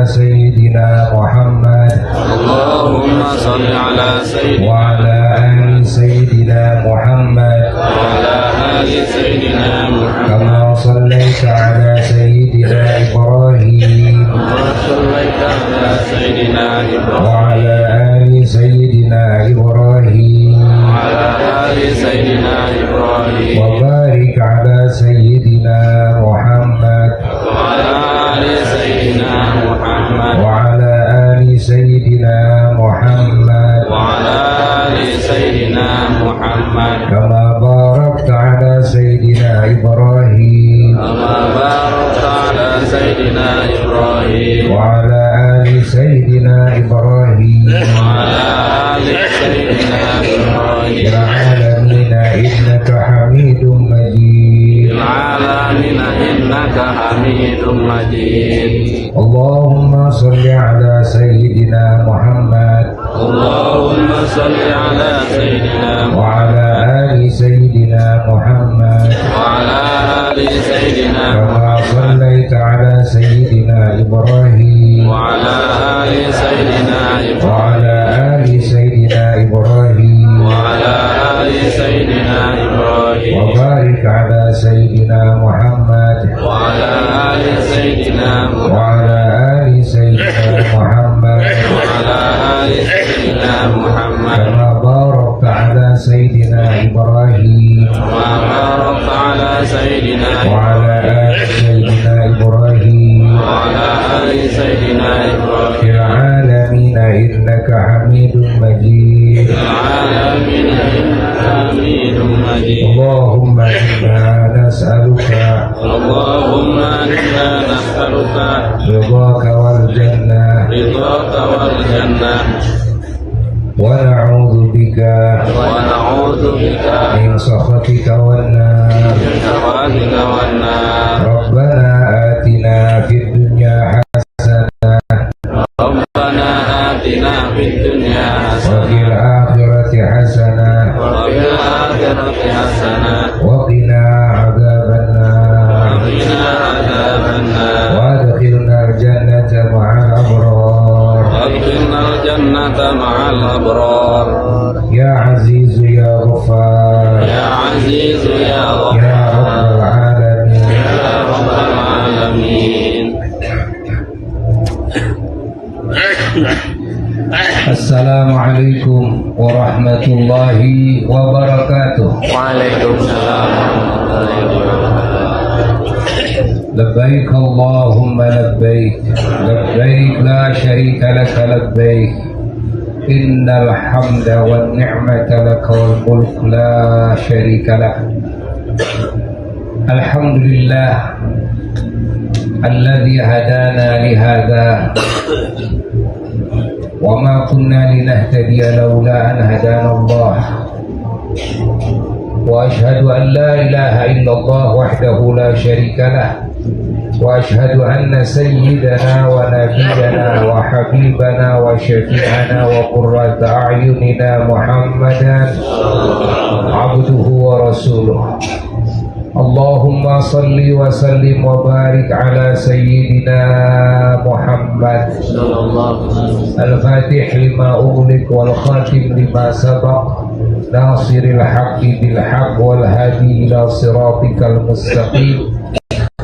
سيدنا محمد اللهم صل على سيدنا وعلى آل سيدنا محمد وعلى آل سيدنا محمد كما صليت على سيدنا إبراهيم وصليت على سيدنا إبراهيم وعلى آل سيدنا إبراهيم وعلى آل سيدنا إبراهيم وبارك على سيدنا محمد وعلى آل سيدنا محمد وعلى آل سيدنا محمد وعلى آل سيدنا محمد كما باركت على سيدنا إبراهيم كما باركت على سيدنا إبراهيم وعلى آل سيدنا إبراهيم وعلى آل سيدنا إبراهيم في العالمين إنك حميد مجيد. العالمين إنك حميد مجيد. اللهم صل على سيدنا محمد اللهم صل على سيدنا وعلى آل سيدنا محمد وعلى آل سيدنا كما صليت على سيدنا إبراهيم وعلى آل سيدنا وعلى آل سيدنا إبراهيم وعلى آل سيدنا إبراهيم وبارك على سيدنا محمد وعلى آل سيدنا وعلى آل سيدنا محمد وعلى آل سيدنا محمد كما باركت على سيدنا إبراهيم وما باركت على سيدنا وعلى آل سيدنا إبراهيم وعلى آل سيدنا في إبراهيم العالمين إنك حميد مجيد. العالمين إنك حميد مجيد. اللهم إنا نسألك اللهم إنا نسألك رضاك والجنة رضاك والجنة ونعوذ بك ونعوذ بك من سخطك والنار. من سخطك والنار. ربنا آتنا في الدنيا حسنة ربنا آتنا في الدنيا وفي حسنة الآخرة حسنة وفي الآخرة حسنة وقنا عذاب النار وقنا عذاب النار. وادخلنا الجنة مع الأبرار. وادخلنا الجنة مع الأبرار. يا عزيز يا غفار يا عزيز يا غفور يا رب العالمين. يا رب العالمين. Assalamualaikum warahmatullahi wabarakatuh. Waalaikumsalam warahmatullahi wabarakatuh. لبيك اللهم لبيك لبيك لا شريك لك لبيك إن الحمد والنعمة لك والملك لا شريك لك. الحمد لله الذي هدانا لهذا وما كنا لنهتدي لولا أن هدانا الله. وأشهد أن لا إله إلا الله وحده لا شريك له. وأشهد أن سيدنا ونبينا وحبيبنا وشفيعنا وقرة أعيننا محمدا عبده ورسوله. اللهم صل وسلم وبارك على سيدنا محمد صلى الله عليه وسلم. الفاتح لما أغلق والخاتم لما سبق ناصر الحق بالحق والهادي إلى صراطك المستقيم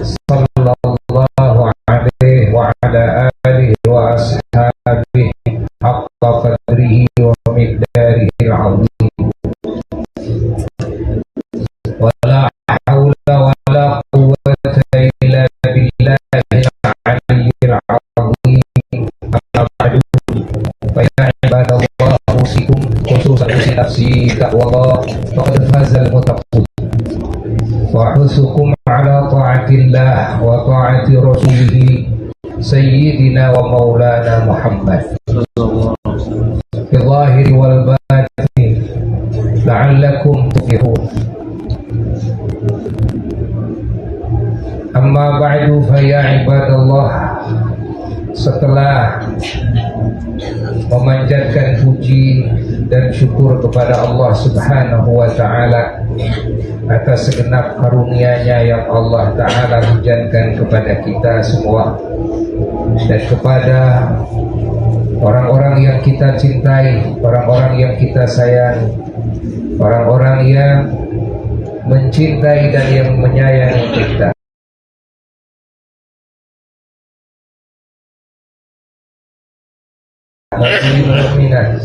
صلى الله عليه وعلى آله وأصحابه حق قدره ومقداره العظيم. ولا حول ولا قوة إلا بالله العلي العظيم. أما بعد فيا عباد الله أوصيكم خصوصا في نفسي تقوى الله فقد فاز المتقون. وأحثكم على طاعة الله وطاعة رسوله سيدنا ومولانا محمد في الظاهر والباطن لعلكم تفلحون. Amma ba'du fa ya ibadallah. Setelah memanjatkan puji dan syukur kepada Allah Subhanahu wa ta'ala atas segenap karunia-Nya yang Allah ta'ala hujankan kepada kita semua, dan kepada orang-orang yang kita cintai, orang-orang yang kita sayang, orang-orang yang mencintai dan yang menyayangi kita. Mukminat,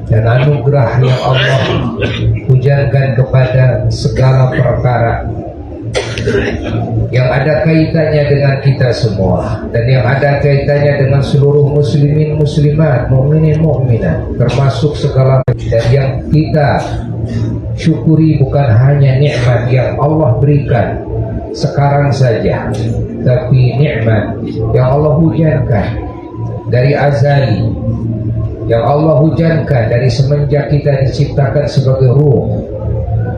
dan anugerah yang Allah hujankan kepada segala perkara yang ada kaitannya dengan kita semua dan yang ada kaitannya dengan seluruh muslimin muslimat, mukminin mukminat, termasuk segala, dan yang kita syukuri bukan hanya nikmat yang Allah berikan sekarang saja, tapi nikmat yang Allah hujankan dari azali, yang Allah hujankan dari semenjak kita diciptakan sebagai ruh,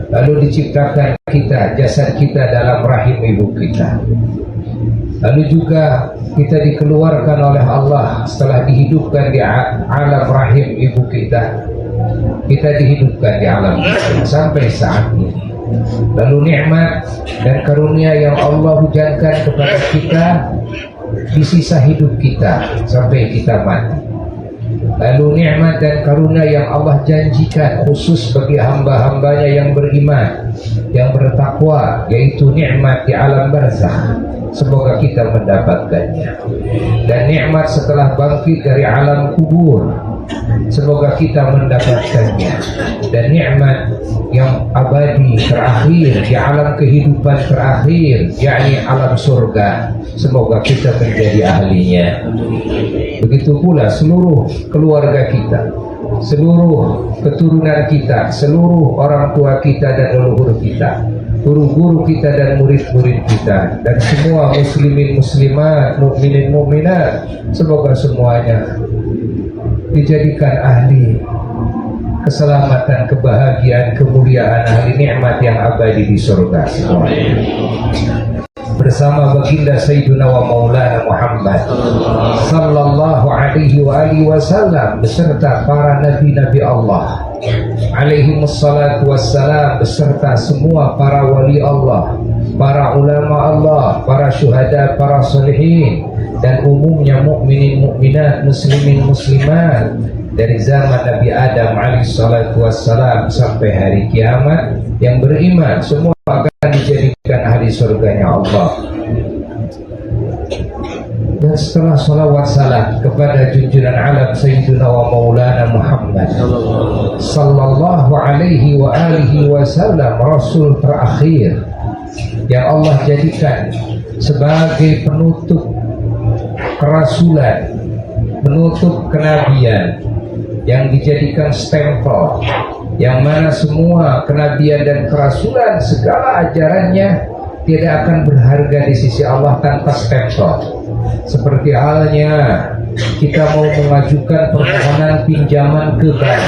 lalu diciptakan kita, jasad kita dalam rahim ibu kita, lalu juga kita dikeluarkan oleh Allah setelah dihidupkan di alam rahim ibu kita, kita dihidupkan di alam sampai saat ini. Lalu nikmat dan karunia yang Allah hujankan kepada kita di sisa hidup kita sampai kita mati. Lalu nikmat dan karunia yang Allah janjikan khusus bagi hamba-hambanya yang beriman, yang bertakwa, yaitu nikmat di alam barzakh. Semoga kita mendapatkannya. Dan nikmat setelah bangkit dari alam kubur, semoga kita mendapatkannya. Dan nikmat yang abadi terakhir di alam kehidupan terakhir, yakni alam surga, semoga kita menjadi ahlinya. Begitu pula seluruh keluarga kita, seluruh keturunan kita, seluruh orang tua kita dan leluhur kita, guru-guru kita dan murid-murid kita, dan semua muslimin muslimat, mukminin mukminat, semoga semuanya dijadikan ahli keselamatan, kebahagiaan, kemuliaan, ahli nikmat yang abadi di surga semuanya. Bersama baginda Sayyidina wa Maulana Muhammad sallallahu alaihi wa alihi wasallam, beserta para nabi-nabi Allah alaihi wassalatu wassalam, beserta semua para wali Allah, para ulama Allah, para syuhada, para salihin, dan umumnya mukminin mukminat, muslimin muslimat dari zaman Nabi Adam alaihi salatu wassalam sampai hari kiamat, yang beriman semua akan dijadikan ahli surganya Allah. Dan setelah salawat salam kepada junjungan alam Sayyidina wa Maulana Muhammad sallallahu alaihi wa alihi wasallam, Rasul terakhir yang Allah jadikan sebagai penutup kerasulan, penutup kenabian, yang dijadikan stempel, yang mana semua kenabian dan kerasulan segala ajarannya tidak akan berharga di sisi Allah tanpa stempel. Seperti halnya kita mau mengajukan permohonan pinjaman ke bank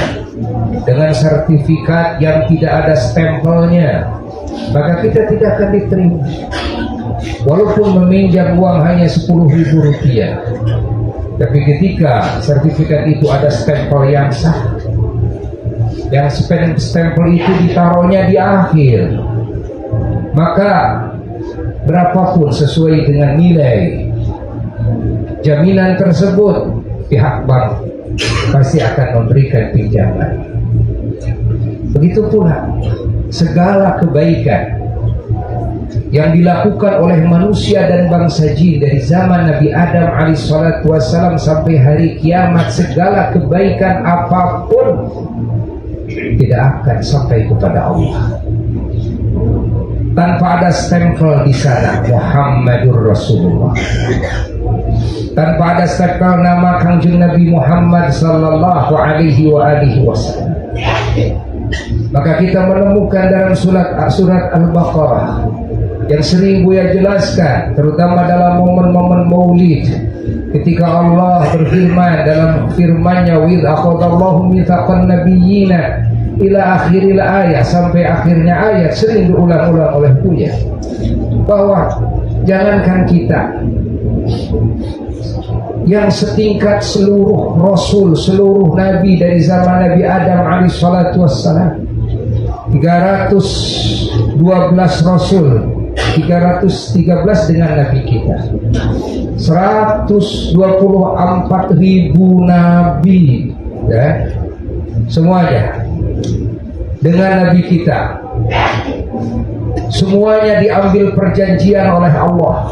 dengan sertifikat yang tidak ada stempelnya, maka kita tidak akan diterima walaupun meminjam uang hanya Rp10.000. Tapi ketika sertifikat itu ada stempel yang sah, yang stempel itu ditaruhnya di akhir, maka berapapun sesuai dengan nilai jaminan tersebut, pihak bank pasti akan memberikan pinjaman. Begitu pula segala kebaikan yang dilakukan oleh manusia dan bangsa jin dari zaman Nabi Adam alaihissalatu wassalam sampai hari kiamat, segala kebaikan apapun tidak akan sampai kepada Allah tanpa ada stempel di sana Muhammadur Rasulullah, tanpa ada stempel nama Kangjeng Nabi Muhammad sallallahu alaihi wa alihi wasallam. Maka kita menemukan dalam surat Al-Baqarah yang sering Buya jelaskan, terutama dalam momen-momen Maulid, ketika Allah berfirman dalam firman-Nya, "Wa idz akhadallahu mitsaqan nabiyyina" ila akhiril ayat, sampai akhirnya ayat sering diulang-ulang oleh Buya, bahwa jangankan kita yang setingkat seluruh Rasul, seluruh Nabi dari zaman Nabi Adam alaihissalatu wassalam, 312 Rasul, 313 dengan Nabi kita, 124.000 nabi, ya, semuanya dengan nabi kita, semuanya diambil perjanjian oleh Allah.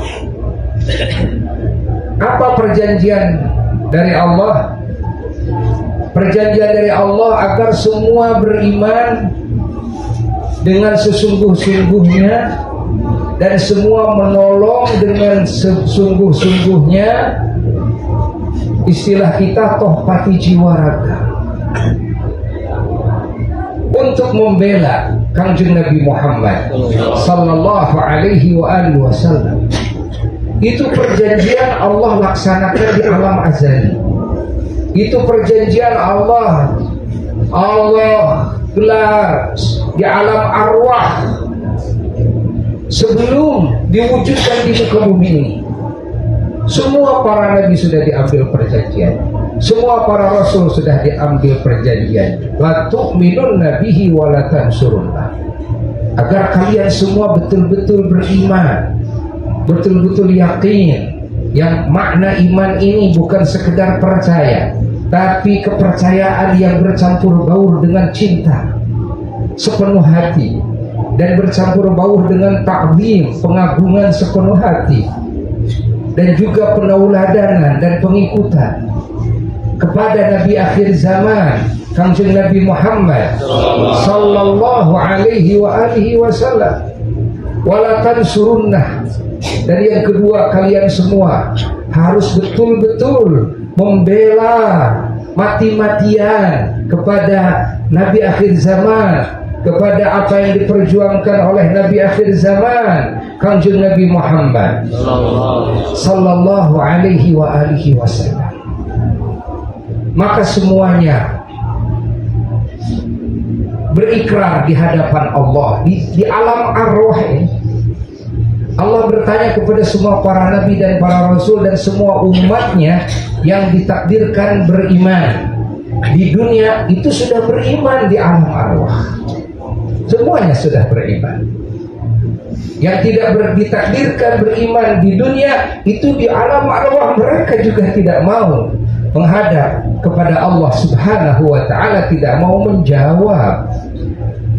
Apa perjanjian dari Allah? Perjanjian dari Allah agar semua beriman dengan sesungguh-sungguhnya dan semua menolong dengan sesungguh-sungguhnya. Istilah kita tohpati jiwa raga untuk membela Kanjeng Nabi Muhammad sallallahu alaihi wasallam. Itu perjanjian Allah laksanakan di alam azali. Itu perjanjian Allah gelar di alam arwah sebelum diwujudkan di muka bumi ini. Semua para nabi sudah diambil perjanjian, semua para rasul sudah diambil perjanjian. La tu'minun nabihi wa la tansurunna, agar kalian semua betul-betul beriman, betul-betul yakin. Yang makna iman ini bukan sekedar percaya, tapi kepercayaan yang bercampur baur dengan cinta sepenuh hati, dan bercampur baur dengan ta'zim, pengagungan sepenuh hati, dan juga penauladanan dan pengikutan kepada Nabi akhir zaman, Kanjeng Nabi Muhammad sallallahu alaihi wasallam. Wala tansurunnah. Dan yang kedua, kalian semua harus betul-betul membela mati-matian kepada Nabi akhir zaman, kepada apa yang diperjuangkan oleh Nabi akhir zaman, Kanjeng Nabi Muhammad sallallahu alaihi wasallam. Maka semuanya berikrar di hadapan Allah di alam arwah ini. Allah bertanya kepada semua para nabi dan para rasul dan semua umatnya yang ditakdirkan beriman di dunia, itu sudah beriman di alam arwah. Semuanya sudah beriman. Yang tidak ditakdirkan beriman di dunia, itu di alam arwah mereka juga tidak mau menghadap kepada Allah subhanahu wa ta'ala, tidak mau menjawab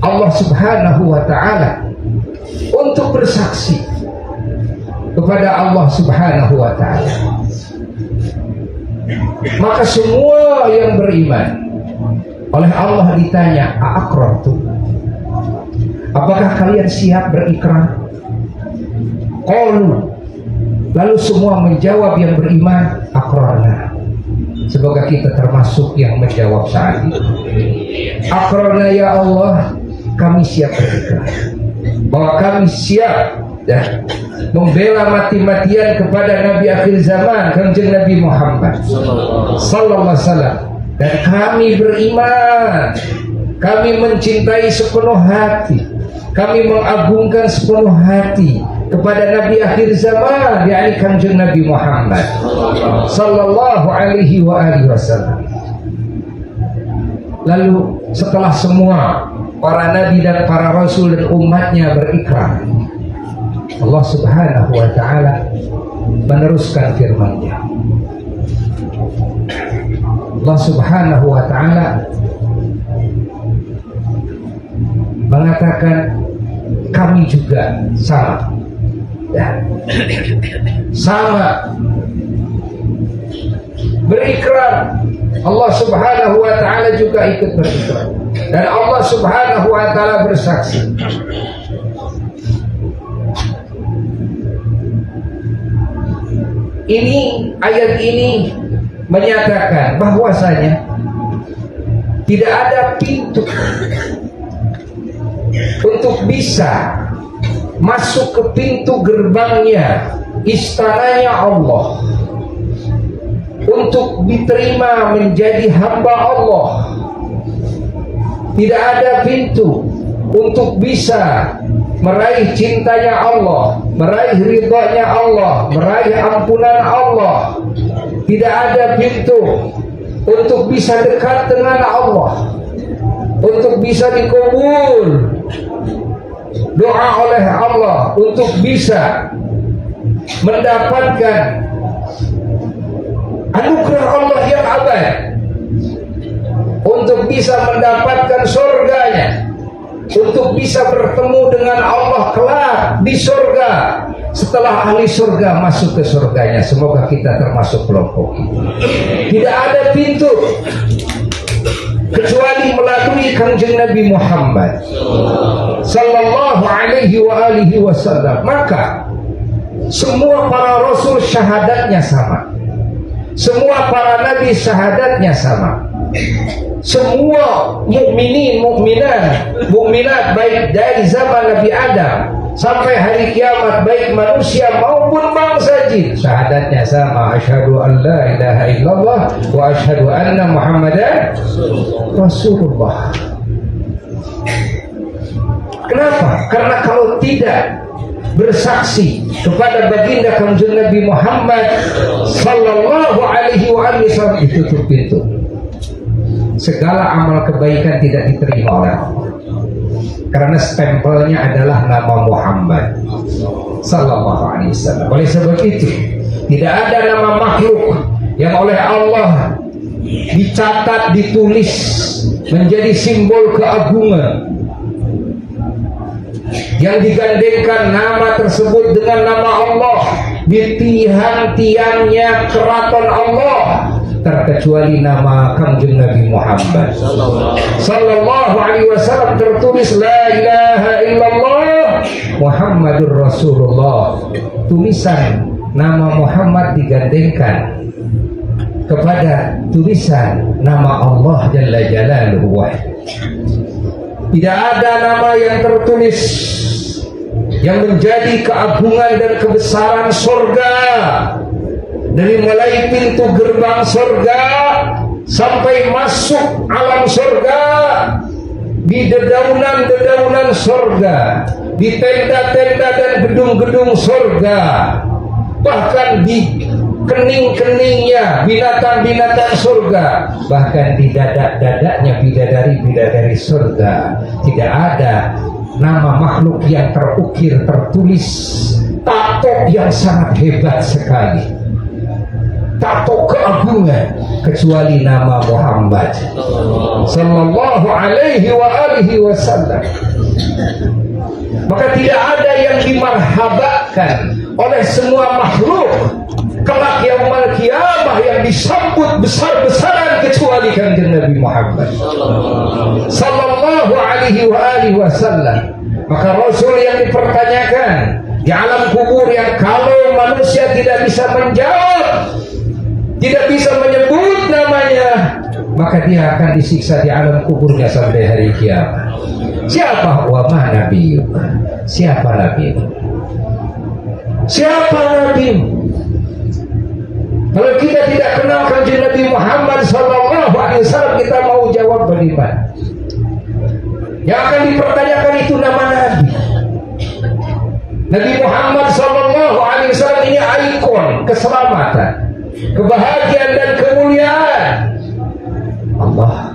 Allah subhanahu wa ta'ala untuk bersaksi kepada Allah subhanahu wa ta'ala. Maka semua yang beriman oleh Allah ditanya, a'aqrartum, apakah kalian siap berikrar? Qalu, lalu semua menjawab yang beriman, aqrarna. Semoga kita termasuk yang menjawab saat itu. Aqrarna ya Allah, kami siap berikrar bahwa kami siap membela mati-matian kepada Nabi akhir zaman, Kanjeng Nabi Muhammad sallallahu alaihi wasallam. Dan kami beriman, kami mencintai sepenuh hati, kami mengagungkan sepenuh hati kepada Nabi akhir zaman, yakni Kanjeng Nabi Muhammad sallallahu alaihi wasallam. Lalu setelah semua para nabi dan para rasul dan umatnya berikrar, Allah subhanahu wa ta'ala meneruskan firman-Nya. Allah subhanahu wa ta'ala mengatakan, kami juga sama, ya, sama berikrar. Allah subhanahu wa ta'ala juga ikut berikrar, dan Allah subhanahu wa ta'ala bersaksi. Ini, ayat ini menyatakan bahwasanya tidak ada pintu untuk bisa masuk ke pintu gerbangnya, istananya Allah, untuk diterima menjadi hamba Allah. Tidak ada pintu untuk bisa meraih cintanya Allah, meraih ridhonya Allah, meraih ampunan Allah. Tidak ada pintu untuk bisa dekat dengan Allah, untuk bisa dikabul doa oleh Allah, untuk bisa mendapatkan untuk bisa mendapatkan surganya, untuk bisa bertemu dengan Allah kelak di surga. Setelah ahli surga masuk ke surganya, semoga kita termasuk kelompok itu. Tidak ada pintu kecuali melalui Kanjeng Nabi Muhammad sallallahu alaihi wa alihi wasallam. Maka semua para rasul syahadatnya sama, semua para nabi syahadatnya sama, semua mukminin mukminat baik dari zaman Nabi Adam sampai hari kiamat, baik manusia maupun bangsa jin, syahadatnya sama, asyhadu an la ilaha illallah wa asyhadu anna muhammadan rasulullah. Kenapa? Karena kalau tidak bersaksi kepada baginda Kanjeng Nabi Muhammad sallallahu alaihi wasallam, ditutup pintu. Segala amal kebaikan tidak diterima oleh Allah, karena stempelnya adalah nama Muhammad sallallahu alaihi wasallam. Oleh sebab itu, tidak ada nama makhluk yang oleh Allah dicatat, ditulis menjadi simbol keagungan, yang digandengkan nama tersebut dengan nama Allah di tiang-tiangnya keraton Allah, terkecuali nama Kanjeng Nabi Muhammad sallallahu alaihi wasallam tertulis la ilaha illallah Muhammadur Rasulullah. Tulisan nama Muhammad digandengkan kepada tulisan nama Allah Jalla Jalaluhu. Tidak ada nama yang tertulis yang menjadi keagungan dan kebesaran surga, dari mulai pintu gerbang surga sampai masuk alam surga, di dedaunan-dedaunan surga, di tenda-tenda dan gedung-gedung surga, bahkan di kening-keningnya binatang-binatang surga, bahkan di dadak-dadaknya bidadari-bidadari surga. Tidak ada nama makhluk yang terukir, tertulis tato yang sangat hebat sekali, tato keagungan, kecuali nama Muhammad sallallahu alaihi wa alihi wasallam. Maka tidak ada yang dimarhabakan oleh semua makhluk kelak yaumul qiyamah yang disambut besar-besaran kecuali Kanjeng Nabi Muhammad sallallahu alaihi wa alihi wasallam. Maka Rasul yang dipertanyakan di alam kubur, yang kalau manusia tidak bisa menjawab, tidak bisa menyebut namanya, maka dia akan disiksa di alam kuburnya sampai hari kiamat. Siapa wa ma nabiyuk? Siapa nabimu? Siapa nabimu? Kalau kita tidak kenal Kanjeng Nabi Muhammad sallallahu alaihi wasallam, kita mau jawab bagaimana? Yang akan dipertanyakan itu nama Nabi. Nabi Muhammad sallallahu alaihi wasallam ini ikon keselamatan, kebahagiaan dan kemuliaan Allah.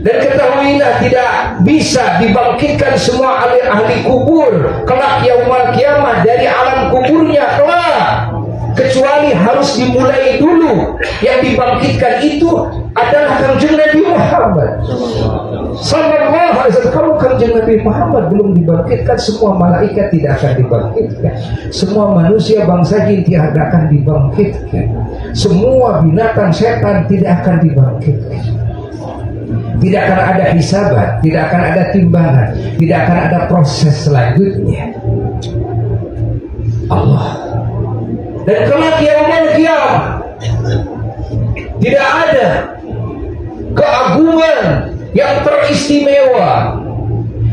Dan ketahuilah, tidak bisa dibangkitkan semua ahli kubur kelak yaumul qiyamah dari alam kuburnya kelak, kecuali harus dimulai dulu. Yang dibangkitkan itu adalah Kanjeng Nabi Muhammad sallallahu alaihi wasallam. Kalau Kanjeng Nabi Muhammad belum dibangkitkan, semua malaikat tidak akan dibangkitkan, semua manusia bangsa jin tidak akan dibangkitkan, semua binatang setan tidak akan dibangkitkan. Tidak akan ada hisaban, tidak akan ada timbangan, tidak akan ada proses selanjutnya. Allah. Dan kelak yaumul qiyamah tidak ada keagungan yang teristimewa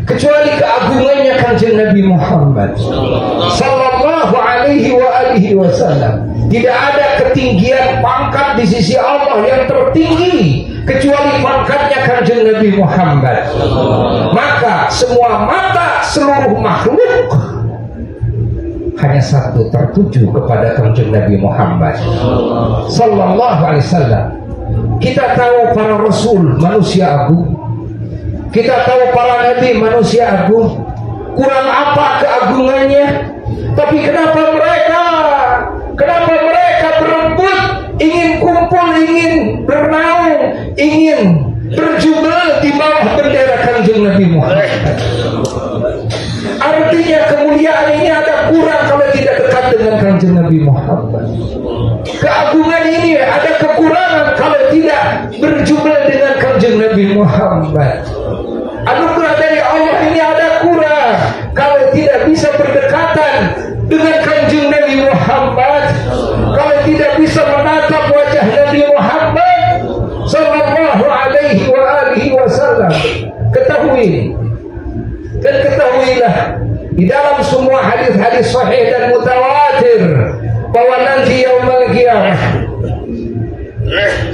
kecuali keagungannya Kanjeng Nabi Muhammad sallallahu alaihi wa alihi wasallam. Tidak ada ketinggian pangkat di sisi Allah yang tertinggi kecuali pangkatnya Kanjeng Nabi Muhammad. Maka semua mata seluruh makhluk hanya satu, tertuju kepada Kanjeng Nabi Muhammad sallallahu alaihi wasallam. Kita tahu para rasul manusia agung, kita tahu para nabi manusia agung. Kurang apa keagungannya? Tapi kenapa mereka berebut, ingin kumpul, ingin bernaung, ingin Kanjeng Nabi Muhammad. Artinya kemuliaan ini ada kurang kalau tidak dekat dengan Kanjeng Nabi Muhammad. Keagungan ini ada kekurangan kalau tidak berjumlah dengan Kanjeng Nabi Muhammad. Anugerah dari Allah ini ada kurang kalau tidak bisa berdekatan dengan Kanjeng Nabi Muhammad, kalau tidak bisa menatap wajah Nabi Muhammad sallallahu alaihi wa alihi wasallam. Ketahui dan ketahuilah di dalam semua hadis-hadis sahih dan mutawatir bahwa nanti yaumul qiyamah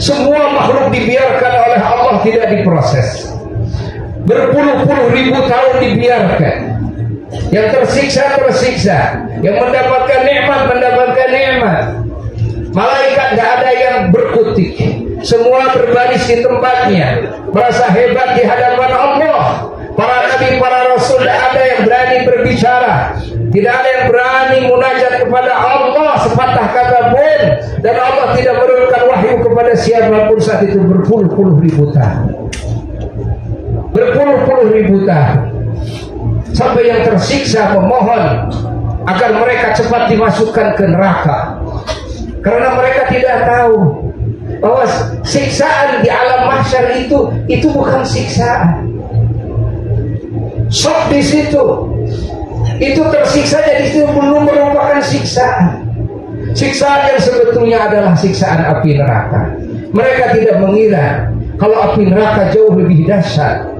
semua makhluk dibiarkan oleh Allah, tidak diproses. Berpuluh-puluh ribu tahun dibiarkan. Yang tersiksa, yang mendapatkan nikmat. Malaikat tidak ada yang berkutik, semua berbaris di tempatnya, merasa hebat di hadapan Allah. Para nabi, para rasul, tidak ada yang berani berbicara, tidak ada yang berani munajat kepada Allah sepatah kata pun, dan Allah tidak menurunkan wahyu kepada siapapun saat itu berpuluh-puluh ribu tahun. Sampai yang tersiksa memohon agar mereka cepat dimasukkan ke neraka, karena mereka tidak tahu bahwa siksaan di alam mahsyar itu bukan siksaan. Sok di situ, itu tersiksanya di situ belum merupakan siksaan. Siksaan yang sebetulnya adalah siksaan api neraka. Mereka tidak mengira kalau api neraka jauh lebih dahsyat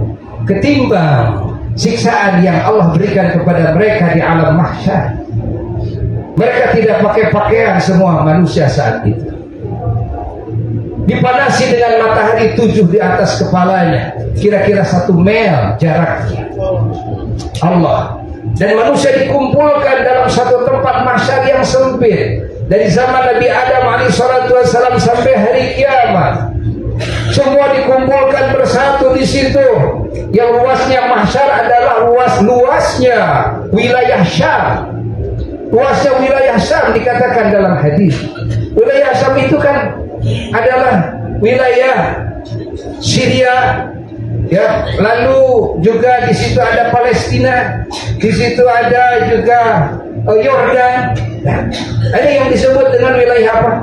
ketimbang siksaan yang Allah berikan kepada mereka di alam mahsyar. Mereka tidak pakai pakaian semua manusia saat itu, dipanasi dengan matahari 7 di atas kepalanya, kira-kira 1 mil jaraknya. Allah dan manusia dikumpulkan dalam satu tempat mahsyar yang sempit dari zaman Nabi Adam alaihissalam sampai hari kiamat. Semua dikumpulkan bersatu di situ. Yang luasnya mahsyar adalah luasnya wilayah Syam. Luasnya wilayah Syam dikatakan dalam hadis. Wilayah Syam itu kan adalah wilayah Syria, ya. Lalu juga di situ ada Palestina, di situ ada juga Yordan. Ada yang disebut dengan wilayah apa?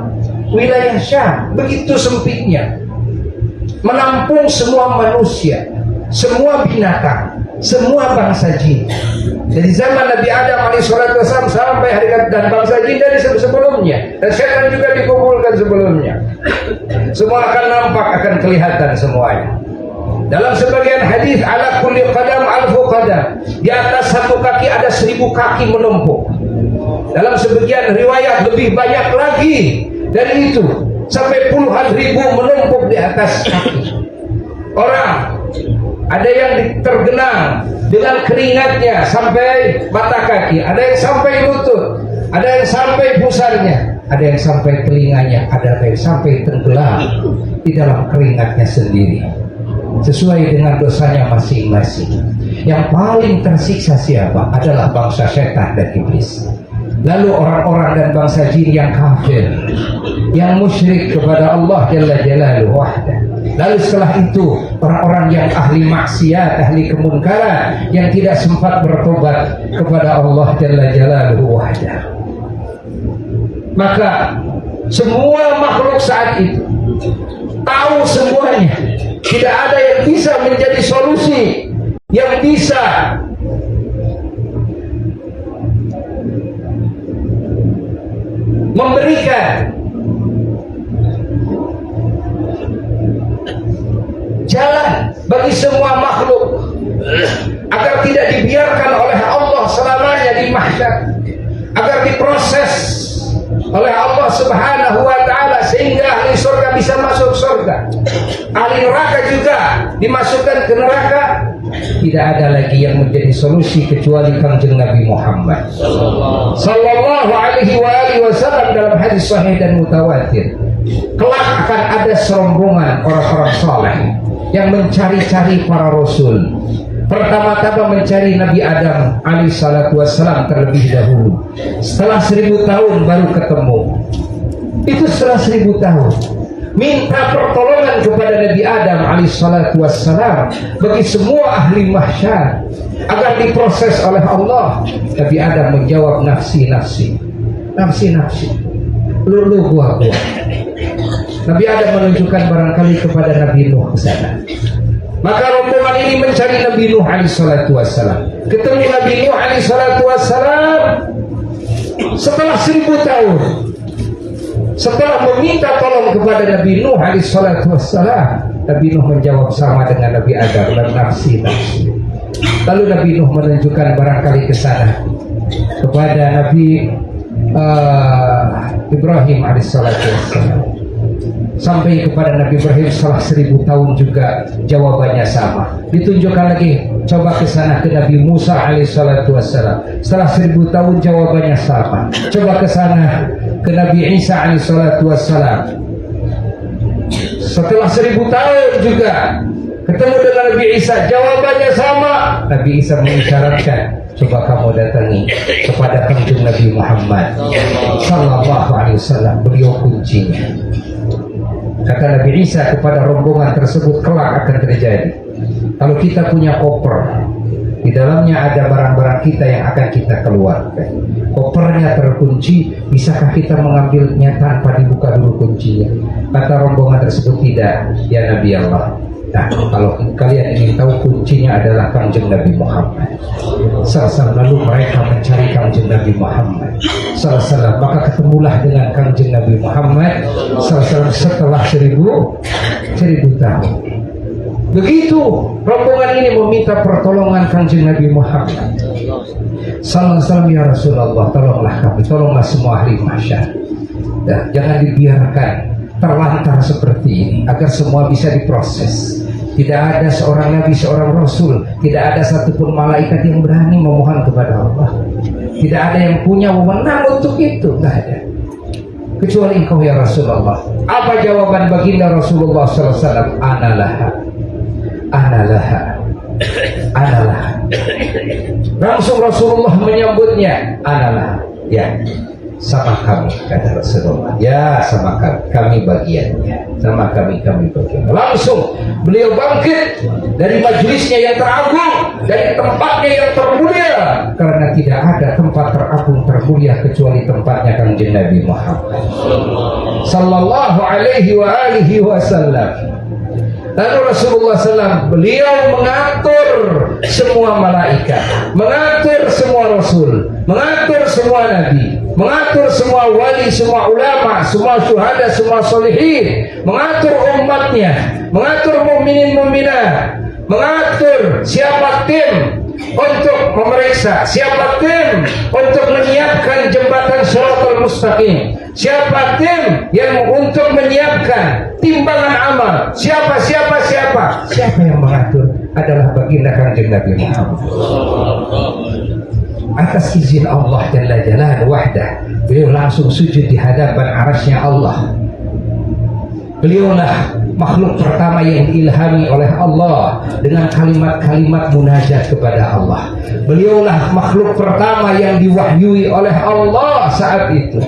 Wilayah Syam. Begitu sempitnya, menampung semua manusia, semua binatang, semua bangsa jin. Dari zaman Nabi Adam alaihissalam sampai hari dan bangsa jin dari sebelumnya, dan setan juga dikumpulkan sebelumnya. Semua akan nampak, akan kelihatan semuanya. Dalam sebagian hadis, ala kulli qadam alfu qadam, di atas satu kaki ada 1000 kaki menumpuk. Dalam sebagian riwayat lebih banyak lagi dari itu, sampai puluhan ribu menumpuk di atas kaki orang. Ada yang tergenang dengan keringatnya sampai mata kaki, ada yang sampai lutut, ada yang sampai pusarnya, ada yang sampai telinganya, ada yang sampai tenggelam di dalam keringatnya sendiri, sesuai dengan dosanya masing-masing. Yang paling tersiksa siapa? Adalah bangsa setan dan iblis. Lalu orang-orang dan bangsa jin yang kafir, yang musyrik kepada Allah Jalla Jalaluhu wahdah. Lalu setelah itu orang-orang yang ahli maksiat, ahli kemunkaran, yang tidak sempat bertobat kepada Allah Jalla Jalaluhu wahdah. Maka semua makhluk saat itu tahu semuanya. Tidak ada yang bisa menjadi solusi, yang bisa memberikan jalan bagi semua makhluk agar tidak dibiarkan oleh Allah selamanya di mahsyar, agar diproses oleh Allah Subhanahu wa ta'ala sehingga ahli surga bisa masuk surga, ahli neraka juga dimasukkan ke neraka. Tidak ada lagi yang menjadi solusi kecuali Kanjeng Nabi Muhammad sallallahu alaihi wasallam. Dalam hadis sahih dan mutawatir, kelak akan ada serombongan orang-orang saleh yang mencari-cari para rasul. Pertama-tama mencari Nabi Adam alaihissalatu wassalam terlebih dahulu. Setelah 1000 tahun baru ketemu. Itu setelah 1000 tahun. minta pertolongan kepada Nabi Adam alaihissalatu wassalam bagi semua ahli mahsyar agar diproses oleh Allah. Nabi Adam menjawab, nafsi, nafsi, nafsi, nafsi, lulu gua. Nabi Adam menunjukkan barangkali kepada Nabi Nuh ke sana. Maka rombongan ini mencari Nabi Nuh alaihissalatu wassalam. Ketemu Nabi Nuh alaihissalatu wassalam setelah 1000 tahun. Setelah meminta tolong kepada Nabi Nuh alaihissalatu wassalam, Nabi Nuh menjawab sama dengan Nabi Adam, nafsi, nafsi. Lalu Nabi Nuh menunjukkan barangkali ke sana kepada Nabi Ibrahim alaihissalatu wassalam. Sampai kepada Nabi Ibrahim setelah 1000 tahun juga jawabannya sama. Ditunjukkan lagi, coba ke sana ke Nabi Musa alaihissalatu wassalam. Setelah 1000 tahun jawabannya sama. Coba ke sana ke Nabi Isa alaihissalatu wassalam. Setelah 1000 tahun juga ketemu dengan Nabi Isa, jawabannya sama. Nabi Isa mengisyaratkan, coba kamu datangi kepada kanjeng Nabi Muhammad sallallahu alaihi wasallam, beliau kuncinya. Kata Nabi Isa kepada rombongan tersebut, kelak akan terjadi. Kalau kita punya koper, di dalamnya ada barang-barang kita yang akan kita keluarkan. Kopernya terkunci, bisakah kita mengambilnya tanpa dibuka dulu kuncinya? Kata rombongan tersebut, tidak, ya Nabi Allah. Nah, kalau kalian ingin tahu, kuncinya adalah kanjeng Nabi Muhammad sallallahu. Lalu mereka mencari kanjeng Nabi Muhammad sallallahu. Maka ketemulah dengan kanjeng Nabi Muhammad sallallahu setelah 1000 tahun. Begitu rombongan ini meminta pertolongan kanjeng Nabi Muhammad sallallahu. Ya Rasulullah, tolonglah kami, tolonglah semua ahli mahsyar. Jangan dibiarkan terlantar seperti ini, agar semua bisa diproses. Tidak ada seorang nabi, seorang rasul, tidak ada satupun malaikat yang berani memohon kepada Allah. Tidak ada yang punya wewenang untuk itu, tidak ada, kecuali engkau ya Rasulullah. Apa jawaban baginda Rasulullah SAW? Analaha, analaha, analaha. Langsung Rasulullah menyambutnya, analaha, ya, sama kami, kata Rasulullah. Ya, sama kami bagiannya, sama kami bagiannya. Langsung beliau bangkit dari majelisnya yang teragung, dari tempatnya yang termulia, karena tidak ada tempat teragung termulia kecuali tempatnya kanjeng Nabi Muhammad sallallahu alaihi wa alihi wasallam. Lalu Rasulullah SAW, beliau mengatur semua malaikat, mengatur semua rasul, mengatur semua nabi, mengatur semua wali, semua ulama, semua syuhada, semua solihin, mengatur umatnya, mengatur mukminin mukminat, mengatur siapa tim untuk memeriksa, siapa tim untuk menyiapkan jembatan Shiratal Mustaqim, siapa tim yang untuk menyiapkan timbangan amal, siapa yang mengatur adalah baginda kanjeng Nabi Muhammad. Atas izin Allah Jalla Jalaluhu wahdah, beliau langsung sujud di hadapan arasnya Allah. Beliaulah makhluk pertama yang diilhami oleh Allah dengan kalimat-kalimat munajat kepada Allah. Beliaulah makhluk pertama yang diwahyui oleh Allah saat itu.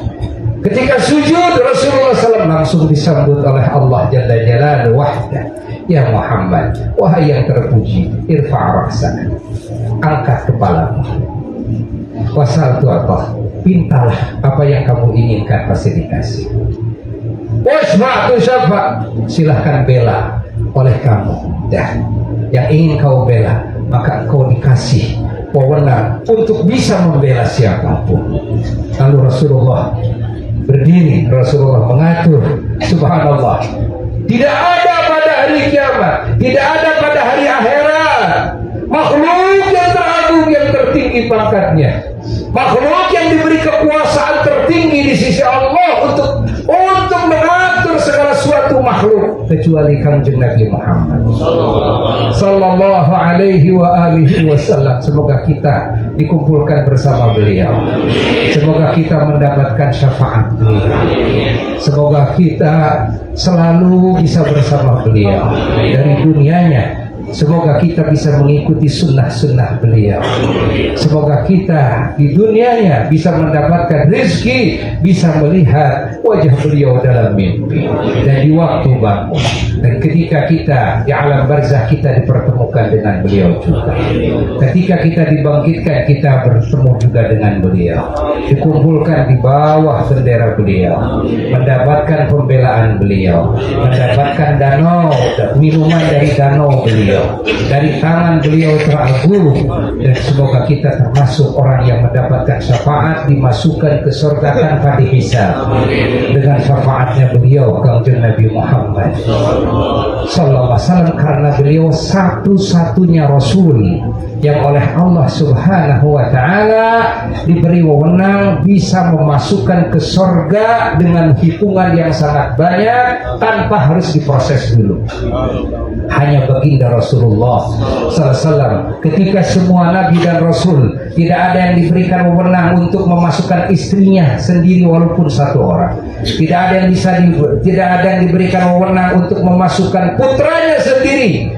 Ketika sujud, Rasulullah SAW langsung disambut oleh Allah Jalla Jalaluhu wahdah. Ya Muhammad, wahai yang terpuji, irfa' ra'sak, angkat kepalamu. Wasal tu'atah, pintalah apa yang kamu inginkan pasti dikasih. Wasma' tu syafa', silahkan bela oleh kamu. Dah, yang ingin kau bela, maka kau dikasih wewenang untuk bisa membela siapapun. Lalu Rasulullah berdiri, Rasulullah mengatur. Subhanallah, tidak ada pada hari kiamat, tidak ada pada hari akhirat makhluk yang teragung, yang tertinggi pangkatnya, makhluk yang diberi kekuasaan tertinggi di sisi Allah untuk mengatur segala suatu makhluk kecuali kanjeng Nabi Muhammad sallallahu alaihi wa alihi wasallam. Semoga kita dikumpulkan bersama beliau, semoga kita mendapatkan syafaat beliau, semoga kita selalu bisa bersama beliau dari dunianya. Semoga kita bisa mengikuti sunnah-sunnah beliau. Semoga kita di dunianya bisa mendapatkan rezeki, bisa melihat wajah beliau dalam mimpi dan di waktu bangun, dan ketika kita di alam barzah kita dipertemukan dengan beliau juga, ketika kita dibangkitkan kita bertemu juga dengan beliau, dikumpulkan di bawah bendera beliau, mendapatkan pembelaan beliau, mendapatkan danau, minuman dari danau beliau, dari tangan beliau teragung, dan semoga kita termasuk orang yang mendapatkan syafaat dimasukkan ke surga tanpa dihisab dengan syafaatnya beliau Kanjeng Nabi Muhammad sallallahu alaihi wasallam, karena beliau satu-satunya rasul yang oleh Allah Subhanahu wa taala diberi wewenang bisa memasukkan ke surga dengan hitungan yang sangat banyak tanpa harus diproses dulu. Hanya baginda Rasulullah SAW, ketika semua nabi dan rasul tidak ada yang diberikan wewenang untuk memasukkan istrinya sendiri walaupun satu orang, tidak ada yang diberikan wewenang untuk memasukkan putranya sendiri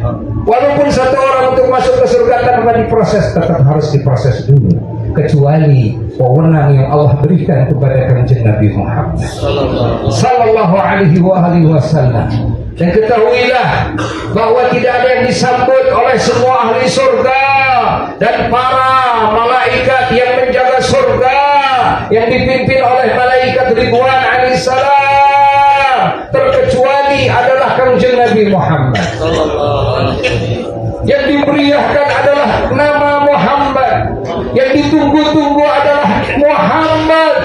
walaupun satu orang untuk masuk ke surga tanpa diproses, tetap harus diproses dulu, kecuali wewenang yang Allah berikan kepada Kanjeng Nabi Muhammad sallallahu alaihi wasallam. Dan ketahuilah bahwa tidak ada yang disambut oleh semua ahli surga dan para malaikat yang menjaga surga yang dipimpin oleh malaikat Ridwan alaihissalam, terkecuali adalah Kanjeng Nabi Muhammad. Yang dimeriahkan adalah nama Muhammad, yang ditunggu-tunggu adalah Muhammad,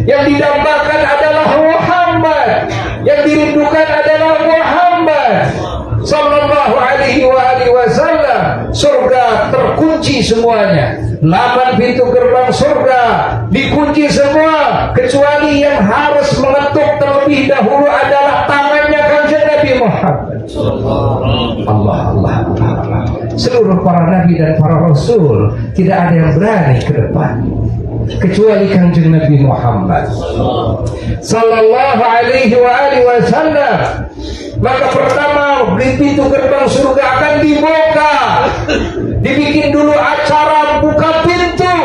yang didambakan adalah Muhammad, yang dirindukan adalah Muhammad sallallahu alaihi wasallam. Surga terkunci semuanya, 8 pintu gerbang surga dikunci semua, kecuali yang harus mengetuk terlebih dahulu adalah tangannya Kanjeng Nabi Muhammad. Allah. Seluruh para nabi dan para rasul tidak ada yang berani ke depan kecuali Kanjeng Nabi Muhammad sallallahu alaihi wasallam. Maka pertama di pintu gerbang surga akan dibuka, dibikin dulu acara buka pintu.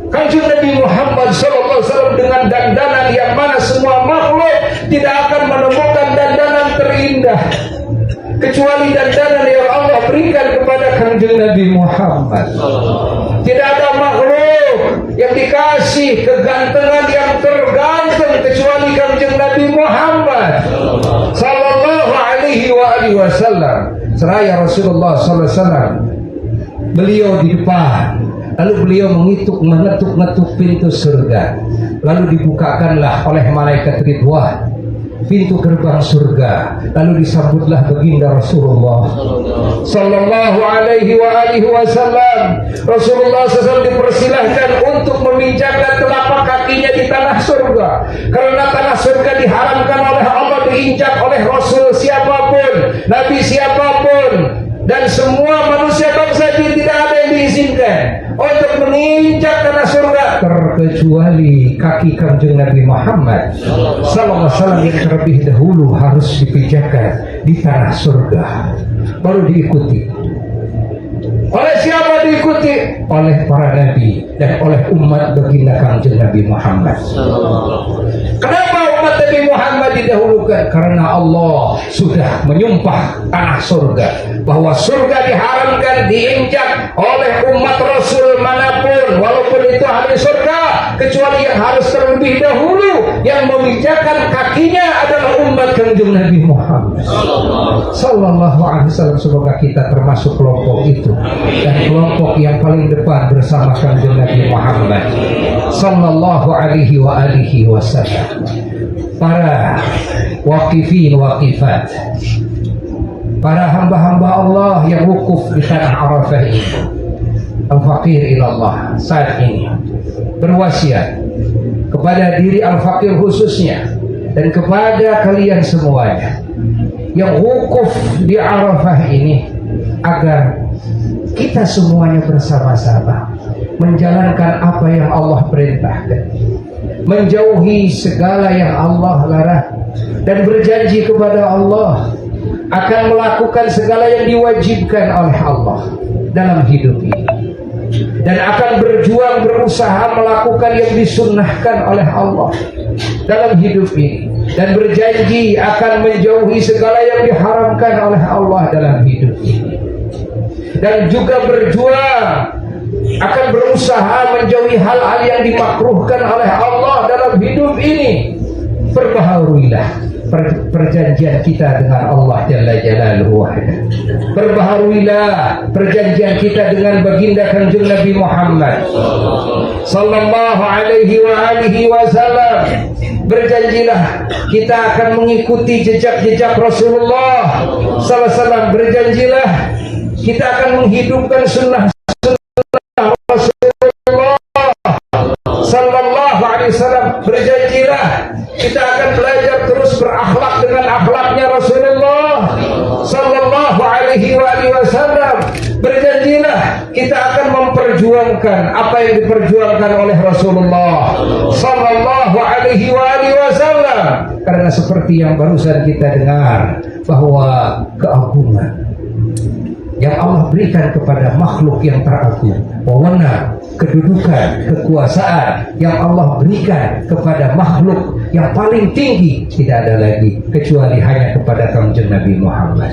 Kanjeng Nabi Muhammad sallallahu alaihi wasallam dengan dandanan yang mana semua makhluk tidak akan menemukan dandanan terindah kecuali dandanan yang Allah berikan kepada Kanjeng Nabi Muhammad. Tidak ada makhluk yang dikasih kegantengan yang tergantung kecuali Kanjeng Nabi Muhammad sallallahu alaihi wasallam. Seraya Rasulullah sallallahu alaihi wasallam, beliau di depan, lalu beliau mengetuk-ngetuk pintu surga, lalu dibukakanlah oleh malaikat Ridwan pintu gerbang surga, lalu disambutlah baginda Rasulullah sallallahu alaihi wasallam. Rasulullah SAW dipersilahkan untuk menginjakkan telapak kakinya di tanah surga, karena tanah surga diharamkan oleh Allah diinjak oleh Rasul siapapun, Nabi siapapun, dan semua manusia bangsa jin tidak ada yang diizinkan untuk menginjak tanah surga terkecuali kaki Kanjeng Nabi Muhammad sallallahu alaihi wasallam yang terlebih dahulu harus dipijakan di tanah surga, baru diikuti. Oleh siapa diikuti? Oleh para nabi dan oleh umat baginda Kanjeng Nabi Muhammad. Kenapa umat Nabi Muhammad didahulukan? Karena Allah sudah menyumpah tanah surga bahwa surga diharamkan diinjak oleh umat Rasul manapun, walaupun itu ahli surga, kecuali yang harus terlebih dahulu yang memijakkan kakinya adalah umat Kanjeng Nabi Muhammad sallallahu alaihi wasallam. Semoga kita termasuk kelompok itu dan kelompok yang paling depan bersama Kanjeng Nabi Muhammad sallallahu alaihi wasallam. Para waqifin waqifat, para hamba-hamba Allah yang wukuf di tanah Arafah ini, al-faqir ilallah saat ini berwasiat kepada diri al-faqir khususnya dan kepada kalian semuanya yang wukuf di Arafah ini, agar kita semuanya bersama-sama menjalankan apa yang Allah perintahkan, menjauhi segala yang Allah larang, dan berjanji kepada Allah akan melakukan segala yang diwajibkan oleh Allah dalam hidup ini. dan akan berjuang berusaha melakukan yang disunnahkan oleh Allah dalam hidup ini, dan berjanji akan menjauhi segala yang diharamkan oleh Allah dalam hidup ini, dan juga berjuang akan berusaha menjauhi hal-hal yang dimakruhkan oleh Allah dalam hidup ini. Perbaharuilah perjanjian kita dengan Allah Jalla Jalaluhu wahda. Perbaharuilah perjanjian kita dengan baginda Kanjeng Nabi Muhammad sallallahu alaihi wa alihi wasallam. Berjanjilah kita akan mengikuti jejak-jejak Rasulullah sallallahu alaihi wasallam. Berjanjilah kita akan menghidupkan sunnah Rasulullah sallallahu alaihi wasallam. Berjanjilah kita akan belajar terus berakhlak dengan akhlaknya Rasulullah sallallahu alaihi wasallam. Berjanjilah kita akan memperjuangkan apa yang diperjuangkan oleh Rasulullah sallallahu alaihi wasallam. Karena seperti yang barusan kita dengar, bahwa keagungan yang Allah berikan kepada makhluk yang teragung, wewenang, kedudukan, kekuasaan yang Allah berikan kepada makhluk yang paling tinggi tidak ada lagi kecuali hanya kepada Kanjeng Nabi Muhammad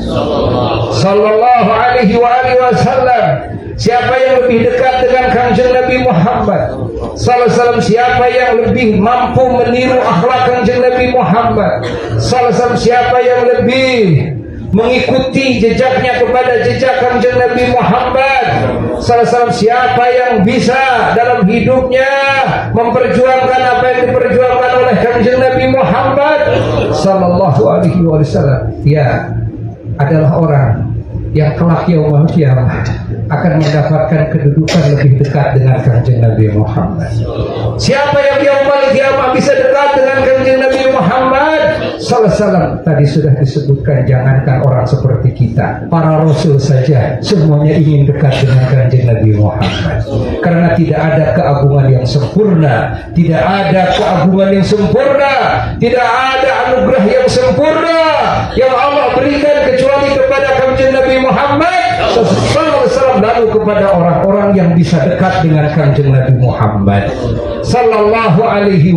sallallahu alaihi wasallam. Siapa yang lebih dekat dengan Kanjeng Nabi Muhammad sallallahu alaihi wasallam, siapa yang lebih mampu meniru akhlak Kanjeng Nabi Muhammad sallallahu alaihi wasallam, siapa yang lebih mengikuti jejaknya kepada jejak Kanjeng Nabi Muhammad sallallahu alaihi wasallam, siapa yang bisa dalam hidupnya memperjuangkan apa yang diperjuangkan oleh Kanjeng Nabi Muhammad sallallahu alaihi wasallam, dia adalah orang yang kelak yaumul qiyamah akan mendapatkan kedudukan lebih dekat dengan Kanjeng Nabi Muhammad. Siapa yang yaumul qiyamah bisa dekat dengan Kanjeng Nabi Muhammad sallallahu alaihi wasallam? Tadi sudah disebutkan, jangankan orang seperti kita, para rasul saja semuanya ingin dekat dengan Kanjeng Nabi Muhammad. Karena tidak ada keagungan yang sempurna, tidak ada keagungan yang sempurna, tidak ada anugerah yang sempurna yang Allah berikan kecuali kepada Kanjeng Nabi Muhammad sallallahu alaihi wasallam, lalu kepada orang-orang yang bisa dekat dengan Kanjeng Nabi Muhammad sallallahu alaihi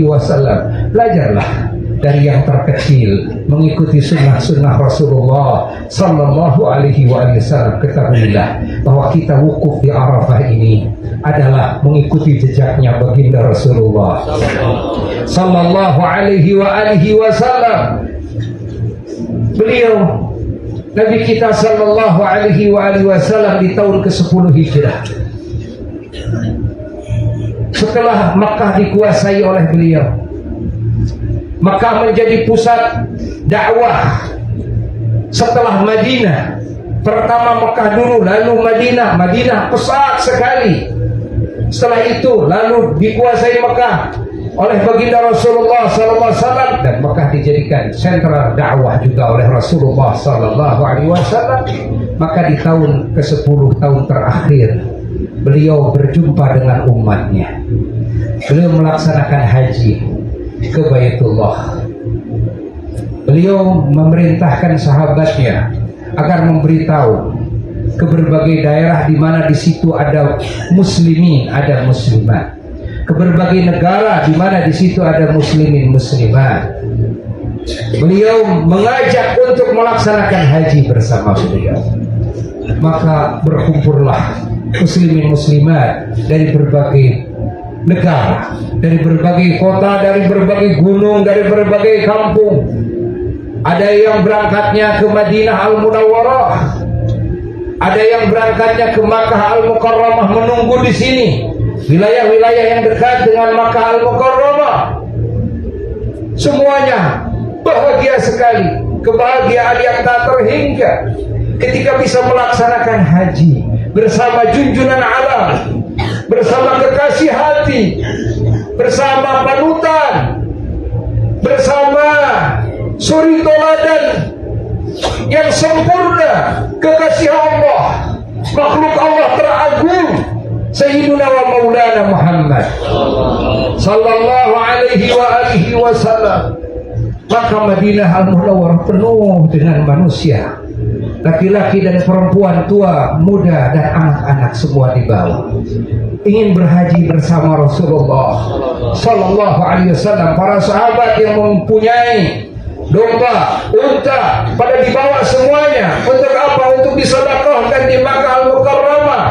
wasallam. Belajarlah dari yang terkecil, mengikuti sunnah-sunnah Rasulullah sallallahu alaihi wasallam. Ketahuilah bahwa kita wukuf di Arafah ini adalah mengikuti jejaknya baginda Rasulullah sallallahu alaihi wasallam. Beliau Nabi kita sallallahu alaihi wasallam di tahun ke-10 Hijrah, setelah Makkah dikuasai oleh beliau, Makkah menjadi pusat dakwah setelah Madinah. Pertama Makkah dulu, lalu Madinah. Madinah pesat sekali. Setelah itu lalu dikuasai Makkah oleh baginda Rasulullah sallallahu alaihi wasallam, dan Makkah dijadikan sentral dakwah juga oleh Rasulullah sallallahu alaihi wasallam. Maka di tahun ke-10, tahun terakhir, beliau berjumpa dengan umatnya. Beliau melaksanakan haji ke Baitullah. Beliau memerintahkan sahabatnya agar memberitahu ke berbagai daerah di mana di situ ada muslimin, ada muslimat, ke berbagai negara di mana di situ ada muslimin muslimat. Beliau mengajak untuk melaksanakan haji bersama beliau. Maka berkumpullah muslimin muslimat dari berbagai negara, dari berbagai kota, dari berbagai gunung, dari berbagai kampung. Ada yang berangkatnya ke Madinah Al-Munawwarah, ada yang berangkatnya ke Makkah Al-Mukarramah, menunggu di sini, wilayah-wilayah yang dekat dengan Makkah Al-Mukarramah. Semuanya bahagia sekali, kebahagiaan yang tak terhingga ketika bisa melaksanakan haji bersama junjungan alam, bersama kekasih hati, bersama panutan, bersama suri toladan yang sempurna, kekasih Allah, makhluk Allah teragung, Sayyiduna wa Maulana Muhammad sallallahu alaihi wasallam. Maka Madinah Al-Munawwarah penuh dengan manusia, laki-laki dan perempuan, tua, muda, dan anak-anak semua dibawa. Ingin berhaji bersama Rasulullah Sallallahu Alaihi Wasallam. Para sahabat yang mempunyai domba, unta, pada dibawa semuanya. Untuk apa? Untuk disedekahkan di Makkah Al-Mukarramah,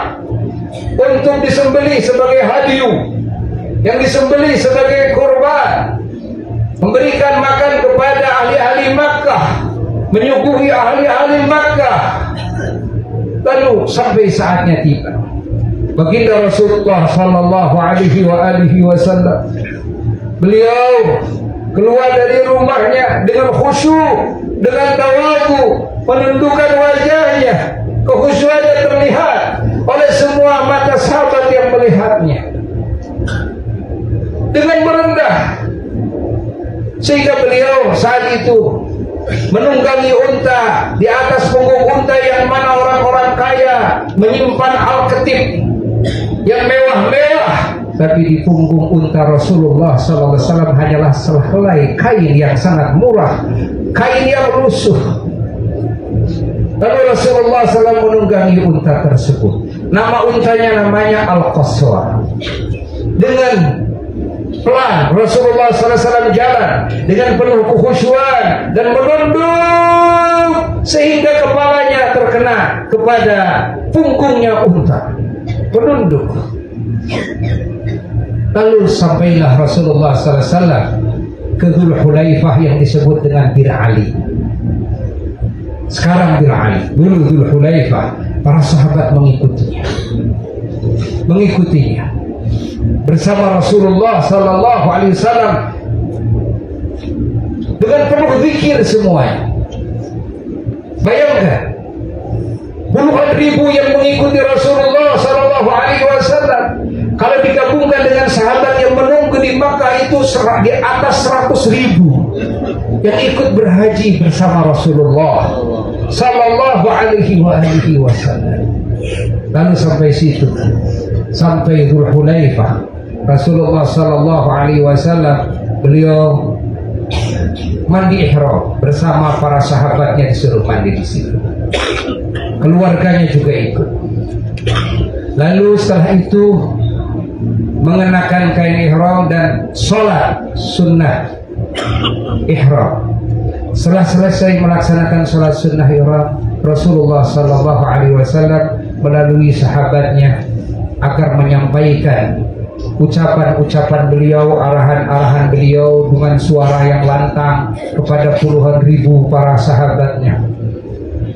untuk disembelih sebagai hadiyu, yang disembelih sebagai kurban, memberikan makan kepada ahli-ahli Makkah, menyuguhi ahli-ahli Makkah. Lalu sampai saatnya tiba, baginda Rasulullah Sallallahu Alaihi Wasallam, beliau keluar dari rumahnya dengan khusyuk, dengan tawadhu, menundukkan wajahnya. Kekhusyukannya terlihat oleh semua mata sahabat yang melihatnya, dengan merendah, sehingga beliau saat itu menunggangi unta. Di atas punggung unta yang mana orang-orang kaya menyimpan al-ketib yang mewah-mewah, tapi di punggung unta Rasulullah SAW hanyalah sehelai kain yang sangat murah, kain yang lusuh. Lalu Rasulullah SAW menunggangi unta tersebut. Nama untanya namanya Al-Qaswa. Dengan pelan Rasulullah SAW jalan dengan penuh kekhusyuan dan menunduk sehingga kepalanya terkena kepada punggungnya unta. Menunduk. Lalu sampailah Rasulullah SAW ke Dzul Hulaifah yang disebut dengan Bir Ali. Sekarang Bir Ali, dulu Dzul Hulaifah. Para sahabat mengikutinya bersama Rasulullah Sallallahu Alaihi Wasallam dengan penuh zikir semuanya. Bayangkan, puluhan ribu yang mengikuti Rasulullah Sallallahu Alaihi Wasallam. Kalau digabungkan dengan sahabat yang menunggu di Makkah, itu di atas 100.000 yang ikut berhaji bersama Rasulullah Sallallahu Alaihi Wasallam. Lalu sampai situ, sampai Dzul Hulaifah, Rasulullah Sallallahu Alaihi Wasallam beliau mandi ihram bersama para sahabatnya, disuruh mandi di situ. Keluarganya juga ikut. Lalu setelah itu mengenakan kain ihram dan sholat sunnah ihram. Setelah selesai melaksanakan sholat sunnah ihram, Rasulullah Sallallahu Alaihi Wasallam melalui sahabatnya agar menyampaikan ucapan-ucapan beliau, arahan-arahan beliau dengan suara yang lantang kepada puluhan ribu para sahabatnya.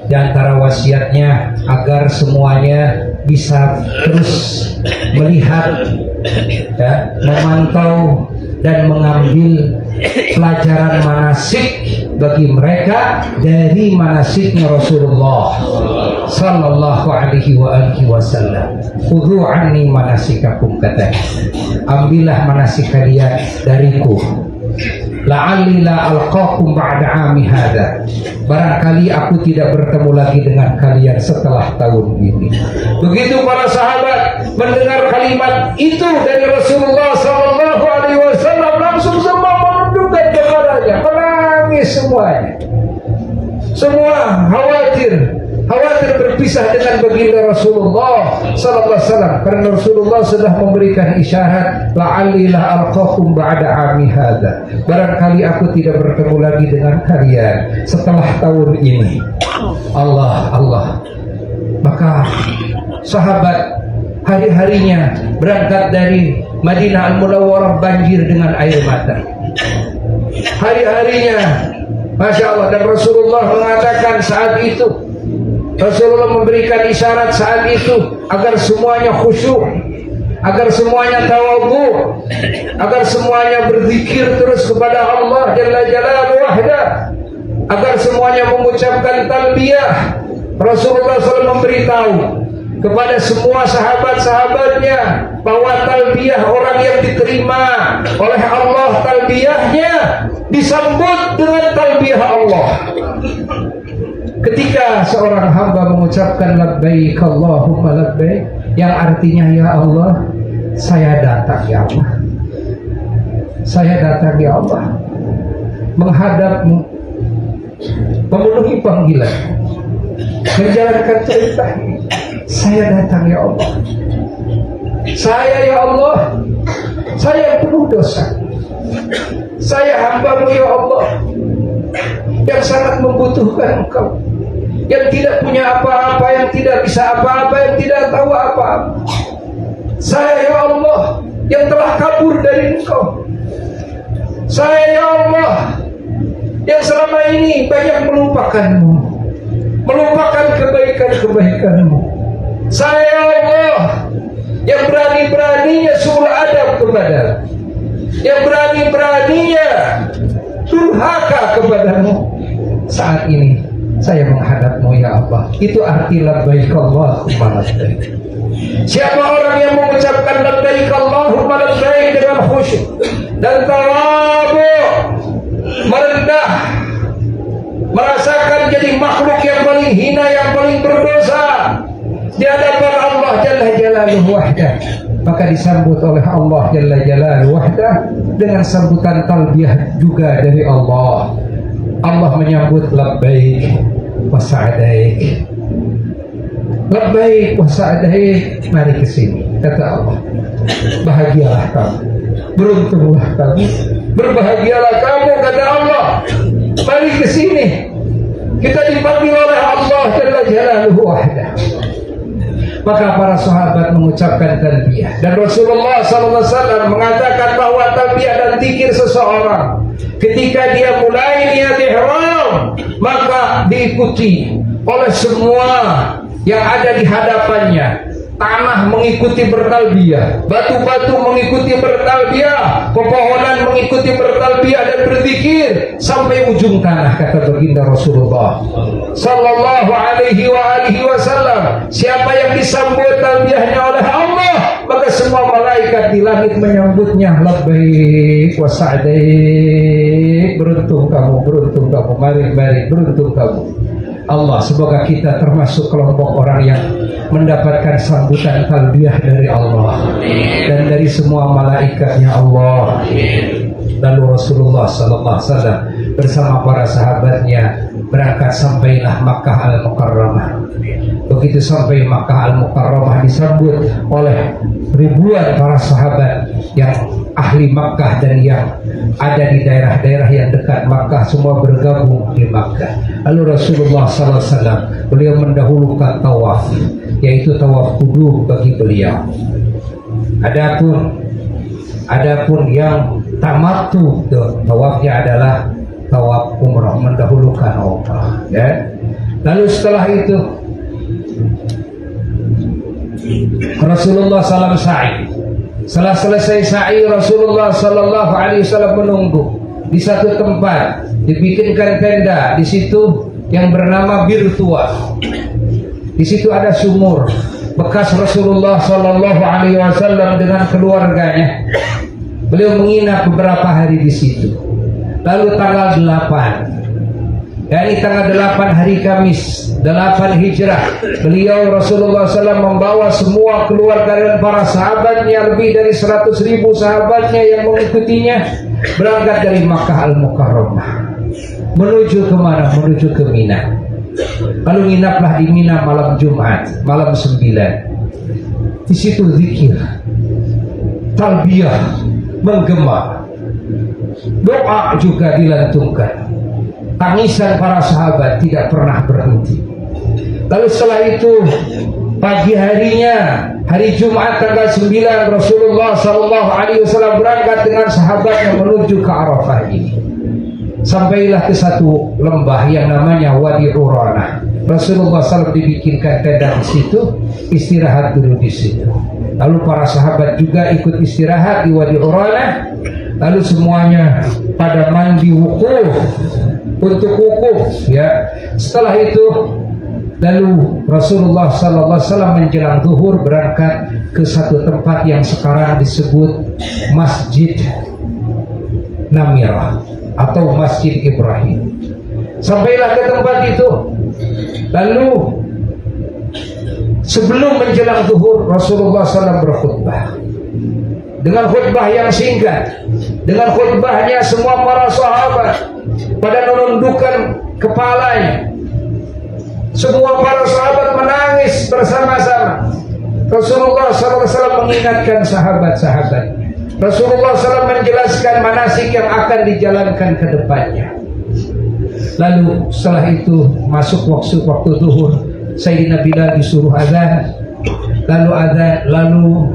Di antara wasiatnya agar semuanya bisa terus melihat, ya, memantau dan mengambil pelajaran manasik bagi mereka dari manasiknya Rasulullah Sallallahu Alaihi Wasallam. Khudhu anni manasikakum, kata, ambillah manasik kalian dariku. La'alli la alqakum ba'da 'ami hadza. Barangkali aku tidak bertemu lagi dengan kalian setelah tahun ini. Begitu para sahabat mendengar kalimat itu dari Rasulullah Sallallahu Alaihi Wasallam, langsung semua menundukkan kepalanya, menangis semuanya. Semua khawatir berpisah dengan baginda Rasulullah Sallallahu Alaihi Wasallam, karena Rasulullah sudah memberikan isyarat, la'alli la alqakum ba'da 'ami hadza. Barangkali aku tidak bertemu lagi dengan kalian setelah tahun ini. Allah. Maka sahabat hari-harinya berangkat dari Madinah Al-Munawwarah banjir dengan air mata. Hari-harinya, Masya Allah. Dan Rasulullah mengatakan saat itu, Rasulullah memberikan isyarat saat itu agar semuanya khusyuk, agar semuanya tawadhu, agar semuanya berzikir terus kepada Allah Jalla Jalaluhu wahda, agar semuanya mengucapkan talbiyah. Rasulullah SAW memberitahu kepada semua sahabat-sahabatnya bahwa talbiyah orang yang diterima oleh Allah, talbiyahnya disambut dengan talbiyah Allah. Ketika seorang hamba mengucapkan labbaik Allahumma labbaik, yang artinya ya Allah, saya datang ya Allah, saya datang ya Allah, menghadapmu, memenuhi panggilan. menjalankan perintah. Saya datang ya Allah. Saya ya Allah, saya yang penuh dosa. Saya hamba-Mu ya Allah, yang sangat membutuhkan Engkau, yang tidak punya apa-apa, yang tidak bisa apa-apa, yang tidak tahu apa-apa. Saya ya Allah, yang telah kabur dari Engkau. Saya ya Allah, yang selama ini banyak melupakan-Mu, melupakan kebaikan-kebaikan-Mu. Saya ya Allah, yang berani-beraninya suruh adab kepada-Mu, yang berani-beraninya durhaka kepada-Mu. Saat ini saya menghadap-Mu ya Allah. Itu arti labbaik Allahumma labbaik. Siapa orang yang mengucapkan labbaik Allahumma labbaik dengan khusyuk dan tawadhu, merendah, merasakan jadi makhluk yang paling hina, yang paling berdosa di hadapan Allah Jalla Jalaluhu wahdah, maka disambut oleh Allah Jalla Jalaluhu wahdah dengan sambutan talbiyah juga dari Allah. Allah menyambut labbaik wa sa'daik, labbaik wa sa'daik, mari ke sini, kata Allah. Bahagialah kamu, beruntunglah kamu, berbahagialah kamu, kata Allah. Mari ke sini. Kita dipanggil oleh Allah Jalla Jalaluhu wahdah. Maka para sahabat mengucapkan talbiyah, dan Rasulullah SAW mengatakan bahwa talbiyah dan zikir seseorang ketika dia mulai niat ihram, maka diikuti oleh semua yang ada di hadapannya. Tanah mengikuti bertalbiyah, batu-batu mengikuti bertalbiyah, pepohonan mengikuti bertalbiyah dan berzikir sampai ujung tanah, kata baginda Rasulullah sallallahu alaihi wasallam. Siapa yang disambut talbiyahnya oleh Allah, maka semua malaikat di langit menyambutnya labbaik wa sa'daik. Beruntung kamu, beruntung kamu, mari beruntung kamu. Allah, semoga kita termasuk kelompok orang yang mendapatkan sambutan talbiyah dari Allah dan dari semua malaikatnya Allah. Lalu Rasulullah SAW bersama para sahabatnya berangkat, sampailah Makkah Al-Mukarramah. Begitu sampai Makkah Al-Mukarramah disambut oleh ribuan para sahabat yang ahli Makkah dan yang ada di daerah-daerah yang dekat Makkah, semua bergabung di Makkah. Lalu Rasulullah SAW beliau mendahulukan tawaf, yaitu tawaf qudum bagi beliau. Adapun yang tamattu, tawafnya adalah tawaf umrah, mendahulukan umrah, ya. Lalu setelah itu Rasulullah SAW sa'i. Setelah selesai sa'i, Rasulullah SAW menunggu di satu tempat, dibikinkan tenda di situ yang bernama Bir Tua. Di situ ada sumur bekas Rasulullah SAW dengan keluarganya. Beliau menginap beberapa hari di situ. Lalu tanggal 8, yakni tanggal 8 hari Kamis, 8 Hijrah, beliau Rasulullah SAW membawa semua keluarga dan para sahabatnya, lebih dari 100.000 sahabatnya yang mengikutinya, berangkat dari Makkah Al-Mukarramah menuju ke mana? Menuju ke Mina. Lalu nginaplah di Mina malam Jumat, malam 9. Di situ zikir, talbiyah menggema, doa juga dilantungkan. Tangisan para sahabat tidak pernah berhenti. Lalu setelah itu pagi harinya, hari Jumat tanggal 9, Rasulullah SAW berangkat dengan sahabatnya menuju ke Arafah ini. Sampailah ke satu lembah yang namanya Wadi Urana. Rasulullah SAW dibikinkan tenda di situ, istirahat dulu di situ. Lalu para sahabat juga ikut istirahat di Wadi Urana. Lalu semuanya pada mandi wukuf, untuk wukuf, ya. Setelah itu lalu Rasulullah SAW menjelang zuhur berangkat ke satu tempat yang sekarang disebut Masjid Namirah atau Masjid Ibrahim. Sampailah ke tempat itu. Lalu sebelum menjelang zuhur, Rasulullah SAW berkhutbah dengan khutbah yang singkat. Dengan khutbahnya semua para sahabat pada menundukkan kepalanya. Semua para sahabat menangis bersama-sama. Rasulullah SAW mengingatkan sahabat-sahabatnya. Rasulullah SAW menjelaskan manasik yang akan dijalankan ke depannya. Lalu setelah itu masuk waktu zuhur, Sayyidina Bilal disuruh azan. Lalu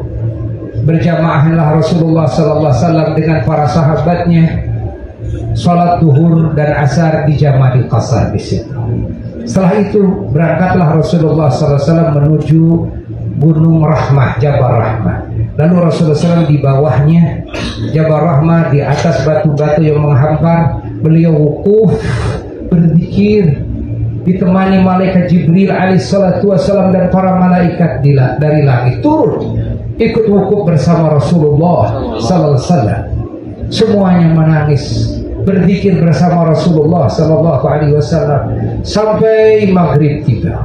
berjamaahlah Rasulullah SAW dengan para sahabatnya salat zuhur dan asar di Jamadil Qasar di situ. Setelah itu berangkatlah Rasulullah SAW menuju Gunung Rahmah, Jabal Rahmah. Lalu Rasulullah SAW di bawahnya Jabal Rahmah, di atas batu-batu yang menghampar, beliau wukuf berzikir ditemani malaikat Jibril alaihissalatu wassalam dan para malaikat dari langit turun ikut wukuf bersama Rasulullah sallallahu alaihi wasallam. Semuanya menangis berzikir bersama Rasulullah sallallahu alaihi wasallam sampai maghrib tiba.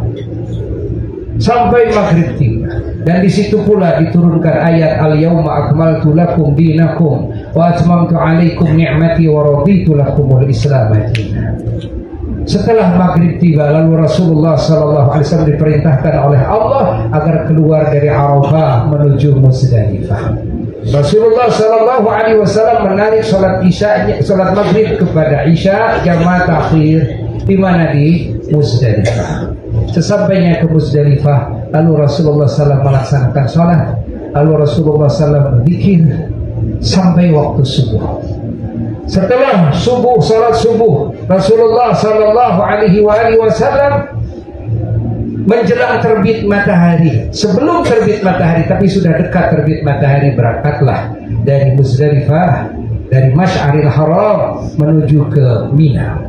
Dan di situ pula diturunkan ayat al-yauma akmaltu lakum dinakum wa atmamtu alaikum ni'mati wa raditu lakumul Islam dinan. Setelah maghrib tiba, lalu Rasulullah SAW diperintahkan oleh Allah agar keluar dari Arafah menuju Muzdalifah. Rasulullah SAW menarik sholat maghrib kepada Isya jamaah takhir di mana di Muzdalifah. Sesampainya ke Muzdalifah, lalu Rasulullah SAW melaksanakan sholat. Lalu Rasulullah SAW berzikir sampai waktu subuh. Setelah subuh, salat subuh, Rasulullah sallallahu alaihi wasallam menjelang terbit matahari. Sebelum terbit matahari, tapi sudah dekat terbit matahari, berangkatlah dari Muzdalifah, dari Masy'aril Haram menuju ke Mina.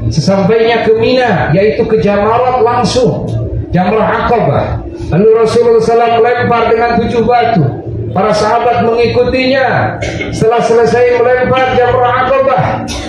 Sesampainya ke Mina, yaitu ke Jamarat langsung, Jamrah Aqabah. Lalu Rasulullah SAW melempar dengan 7 batu. Para sahabat mengikutinya. Setelah selesai melempar Jamrah Aqabah,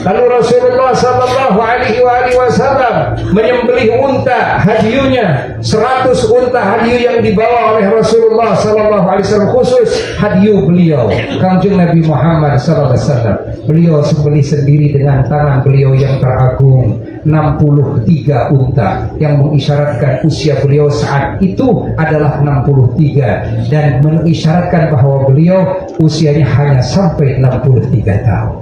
lalu Rasulullah sallallahu alaihi wasallam menyembelih unta hadyunya, 100 unta hadyu yang dibawa oleh Rasulullah sallallahu alaihi wasallam, khusus hadyu beliau Kanjeng Nabi Muhammad sallallahu alaihi wasallam. Beliau sembelih sendiri dengan tangan beliau yang teragung 63 unta yang mengisyaratkan usia beliau saat itu adalah 63 dan mengisyaratkan bahwa beliau usianya hanya sampai 63 tahun.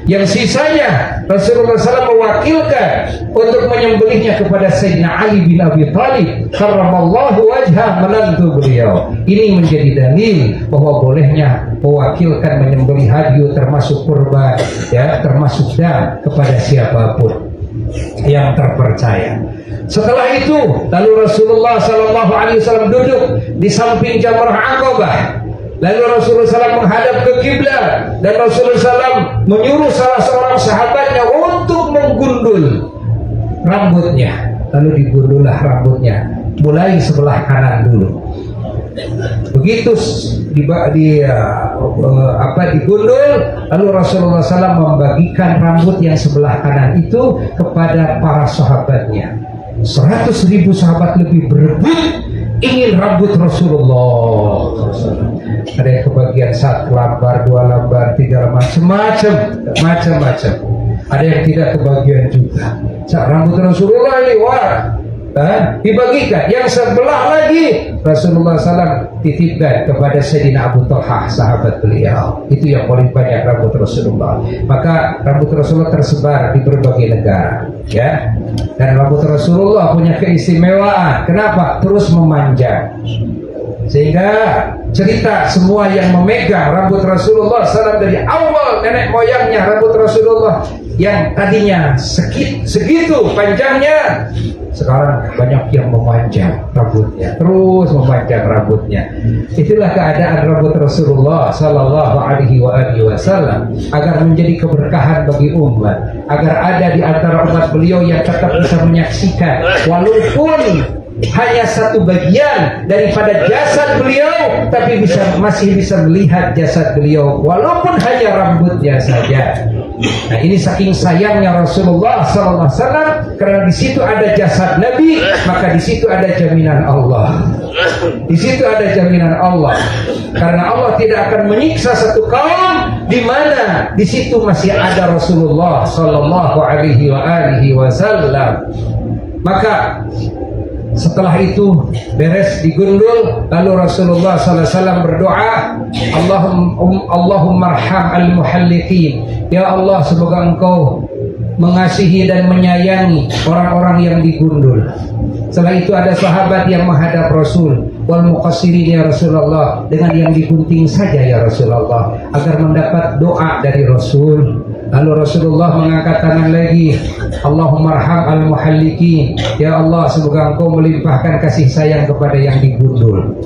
Yang sisanya Rasulullah SAW mewakilkan untuk menyembelihnya kepada Sayyidina Ali bin Abi Thalib karramallahu wajhah, menantu beliau. Ini menjadi dalil bahwa bolehnya mewakilkan menyembelih hadyu termasuk kurban, ya, termasuk dam kepada siapapun yang terpercaya. Setelah itu, lalu Rasulullah SAW duduk di samping Jamrah Aqabah. Lalu Rasulullah SAW menghadap ke kiblat dan Rasulullah SAW menyuruh salah seorang sahabatnya untuk menggundul rambutnya. Lalu digundullah rambutnya, mulai sebelah kanan dulu. Begitu digundul, lalu Rasulullah SAW membagikan rambut yang sebelah kanan itu kepada para sahabatnya. 100.000 sahabat lebih berebut ingin rambut Rasulullah. Ada yang kebagian 1 lembar, 2 lembar, 3 lembar, macam-macam. Ada yang tidak kebagian juga. Rambut Rasulullah ini dibagikan. Yang sebelah lagi Rasulullah SAW titipkan kepada Sayyidina Abu Talhah, sahabat beliau. Itu yang paling banyak rambut Rasulullah. Maka rambut Rasulullah tersebar di berbagai negara, ya. Dan rambut Rasulullah punya keistimewaan. Kenapa? Terus memanjang. Sehingga cerita semua yang memegang rambut Rasulullah SAW dari awal nenek moyangnya, rambut Rasulullah yang tadinya segitu panjangnya, sekarang banyak yang memanjang rambutnya, terus memanjang rambutnya. Itulah keadaan rambut Rasulullah sallallahu alaihi wasallam, agar menjadi keberkahan bagi umat, agar ada di antara umat beliau yang tetap bisa menyaksikan walaupun hanya satu bagian daripada jasad beliau, tapi masih bisa melihat jasad beliau walaupun hanya rambutnya saja. Nah, ini saking sayangnya Rasulullah SAW, karena di situ ada jasad Nabi, maka di situ ada jaminan Allah. Di situ ada jaminan Allah, karena Allah tidak akan menyiksa satu kaum di mana di situ masih ada Rasulullah Sallallahu Alaihi Wasallam. Maka setelah itu beres digundul, lalu Rasulullah SAW berdoa, Allahumma arham al-muhalliqin, ya Allah semoga engkau mengasihi dan menyayangi orang-orang yang digundul. Setelah itu ada sahabat yang menghadap Rasul, wal muqassirin ya Rasulullah, dengan yang digunting saja ya Rasulullah, agar mendapat doa dari Rasul. Lalu Rasulullah mengangkat tangan lagi, Allahumma arham al-muhalliqin, ya Allah semoga engkau melimpahkan kasih sayang kepada yang digundul.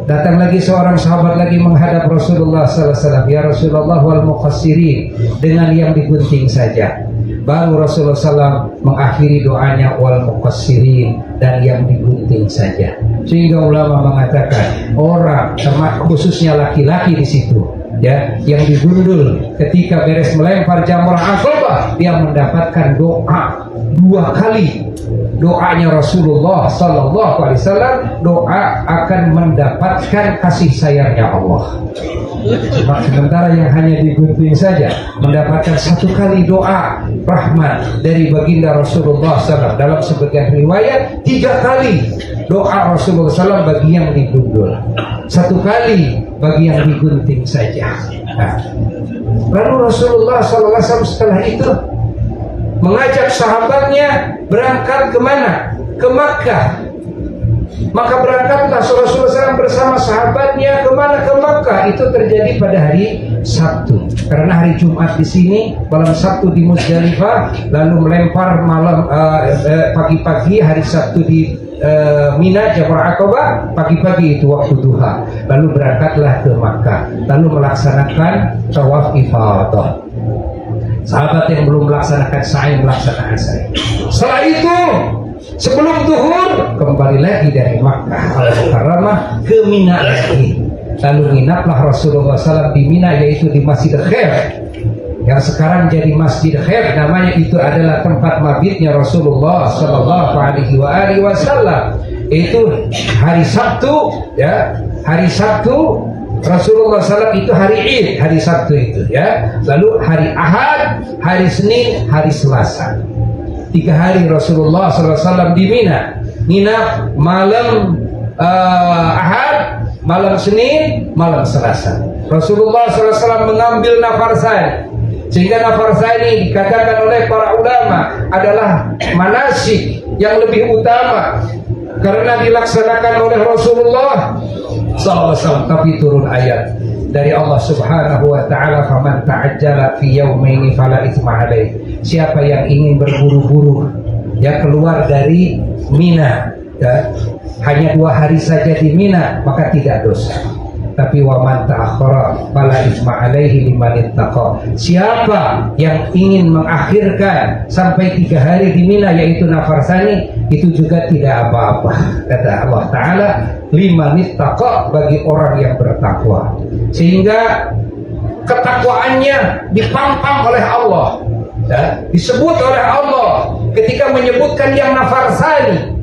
Datang lagi seorang sahabat lagi menghadap Rasulullah SAW, ya Rasulullah wal muqassirin, dengan yang digunting saja. Baru Rasulullah SAW mengakhiri doanya wal muqassirin, dan yang digunting saja. Sehingga ulama mengatakan orang, khususnya laki-laki di situ, ya, yang digundul ketika beres melempar jamrah Aqabah, dia mendapatkan doa 2 kali. Doanya Rasulullah Sallallahu Alaihi Wasallam, doa akan mendapatkan kasih sayangnya Allah. Sementara yang hanya digunting saja mendapatkan 1 kali doa rahmat dari baginda Rasulullah SAW. Dalam sebagian riwayat 3 kali doa Rasulullah SAW bagi yang digundul, 1 kali bagi yang digunting saja. Nah, lalu Rasulullah SAW setelah itu mengajak sahabatnya berangkat kemana? Ke Makkah. Maka berangkatlah Rasulullah SAW bersama sahabatnya kemana? Ke Makkah. Itu terjadi pada hari Sabtu. Karena hari Jumat di sini, malam Sabtu di Muzdalifah, lalu melempar malam pagi-pagi hari Sabtu di Mina Jamrah Aqabah, pagi-pagi itu waktu duha. Lalu berangkatlah ke Makkah, lalu melaksanakan tawaf ifadah. Sahabat yang belum melaksanakan sa'i melaksanakan sa'i. Setelah itu sebelum zuhur kembali lagi dari Makkah Al-Mukarramah ke Mina lagi. Lalu nginaplah Rasulullah SAW di Mina, yaitu di Masjidil Khair, yang sekarang jadi Masjid Khair. Namanya itu adalah tempat mabitnya Rasulullah Sallallahu Alaihi Wasallam. Itu hari Sabtu, ya, hari Sabtu Rasulullah SAW itu hari Id, hari Sabtu itu, ya. Lalu hari Ahad, hari Senin, hari Selasa. 3 hari Rasulullah SAW di Mina. Nginap malam Ahad, malam Senin, malam Selasa. Rasulullah SAW mengambil nafar sani, sehingga nafar sani dikatakan oleh para ulama adalah manasik yang lebih utama karena dilaksanakan oleh Rasulullah SAW. Tapi turun ayat dari Allah Subhanahu wa taala, faman ta'ajjala fi yaumaini fala itsma alaih. Siapa yang ingin berburu-buru, ya, keluar dari Mina, ya, hanya 2 hari saja di Mina, maka tidak dosa. Tapi waman ta'akhkhara fala itsma alaihi liman ittaqa. Siapa yang ingin mengakhirkan sampai 3 hari di Mina, yaitu nafar sani, itu juga tidak apa-apa, kata Allah Ta'ala, liman ittaqa, bagi orang yang bertakwa. Sehingga ketakwaannya dipampang oleh Allah, ya, disebut oleh Allah ketika menyebutkan yang nafar sani.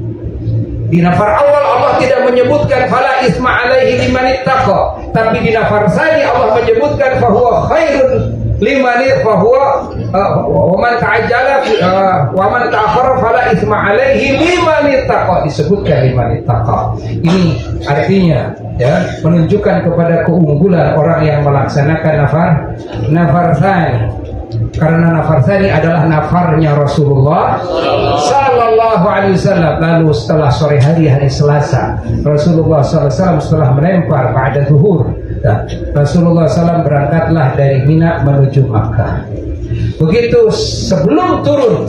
Di nafar awal Allah tidak menyebutkan fala isma alaihi liman ittaqa, tapi di nafar sani Allah menyebutkan fahuwa khairun liman fahuwa wa man ta'ajjala wa man ta'akhkhara fala isma alaihi liman ittaqa, disebutkan liman ittaqa. Ini artinya, ya, menunjukkan kepada keunggulan orang yang melaksanakan nafar sani. Karena nafar sani adalah nafarnya Rasulullah Sallallahu Alaihi Wasallam. Lalu setelah sore hari Selasa, Rasulullah SAW setelah melempar pada zuhur, Rasulullah SAW berangkatlah dari Mina menuju Makkah. Begitu sebelum turun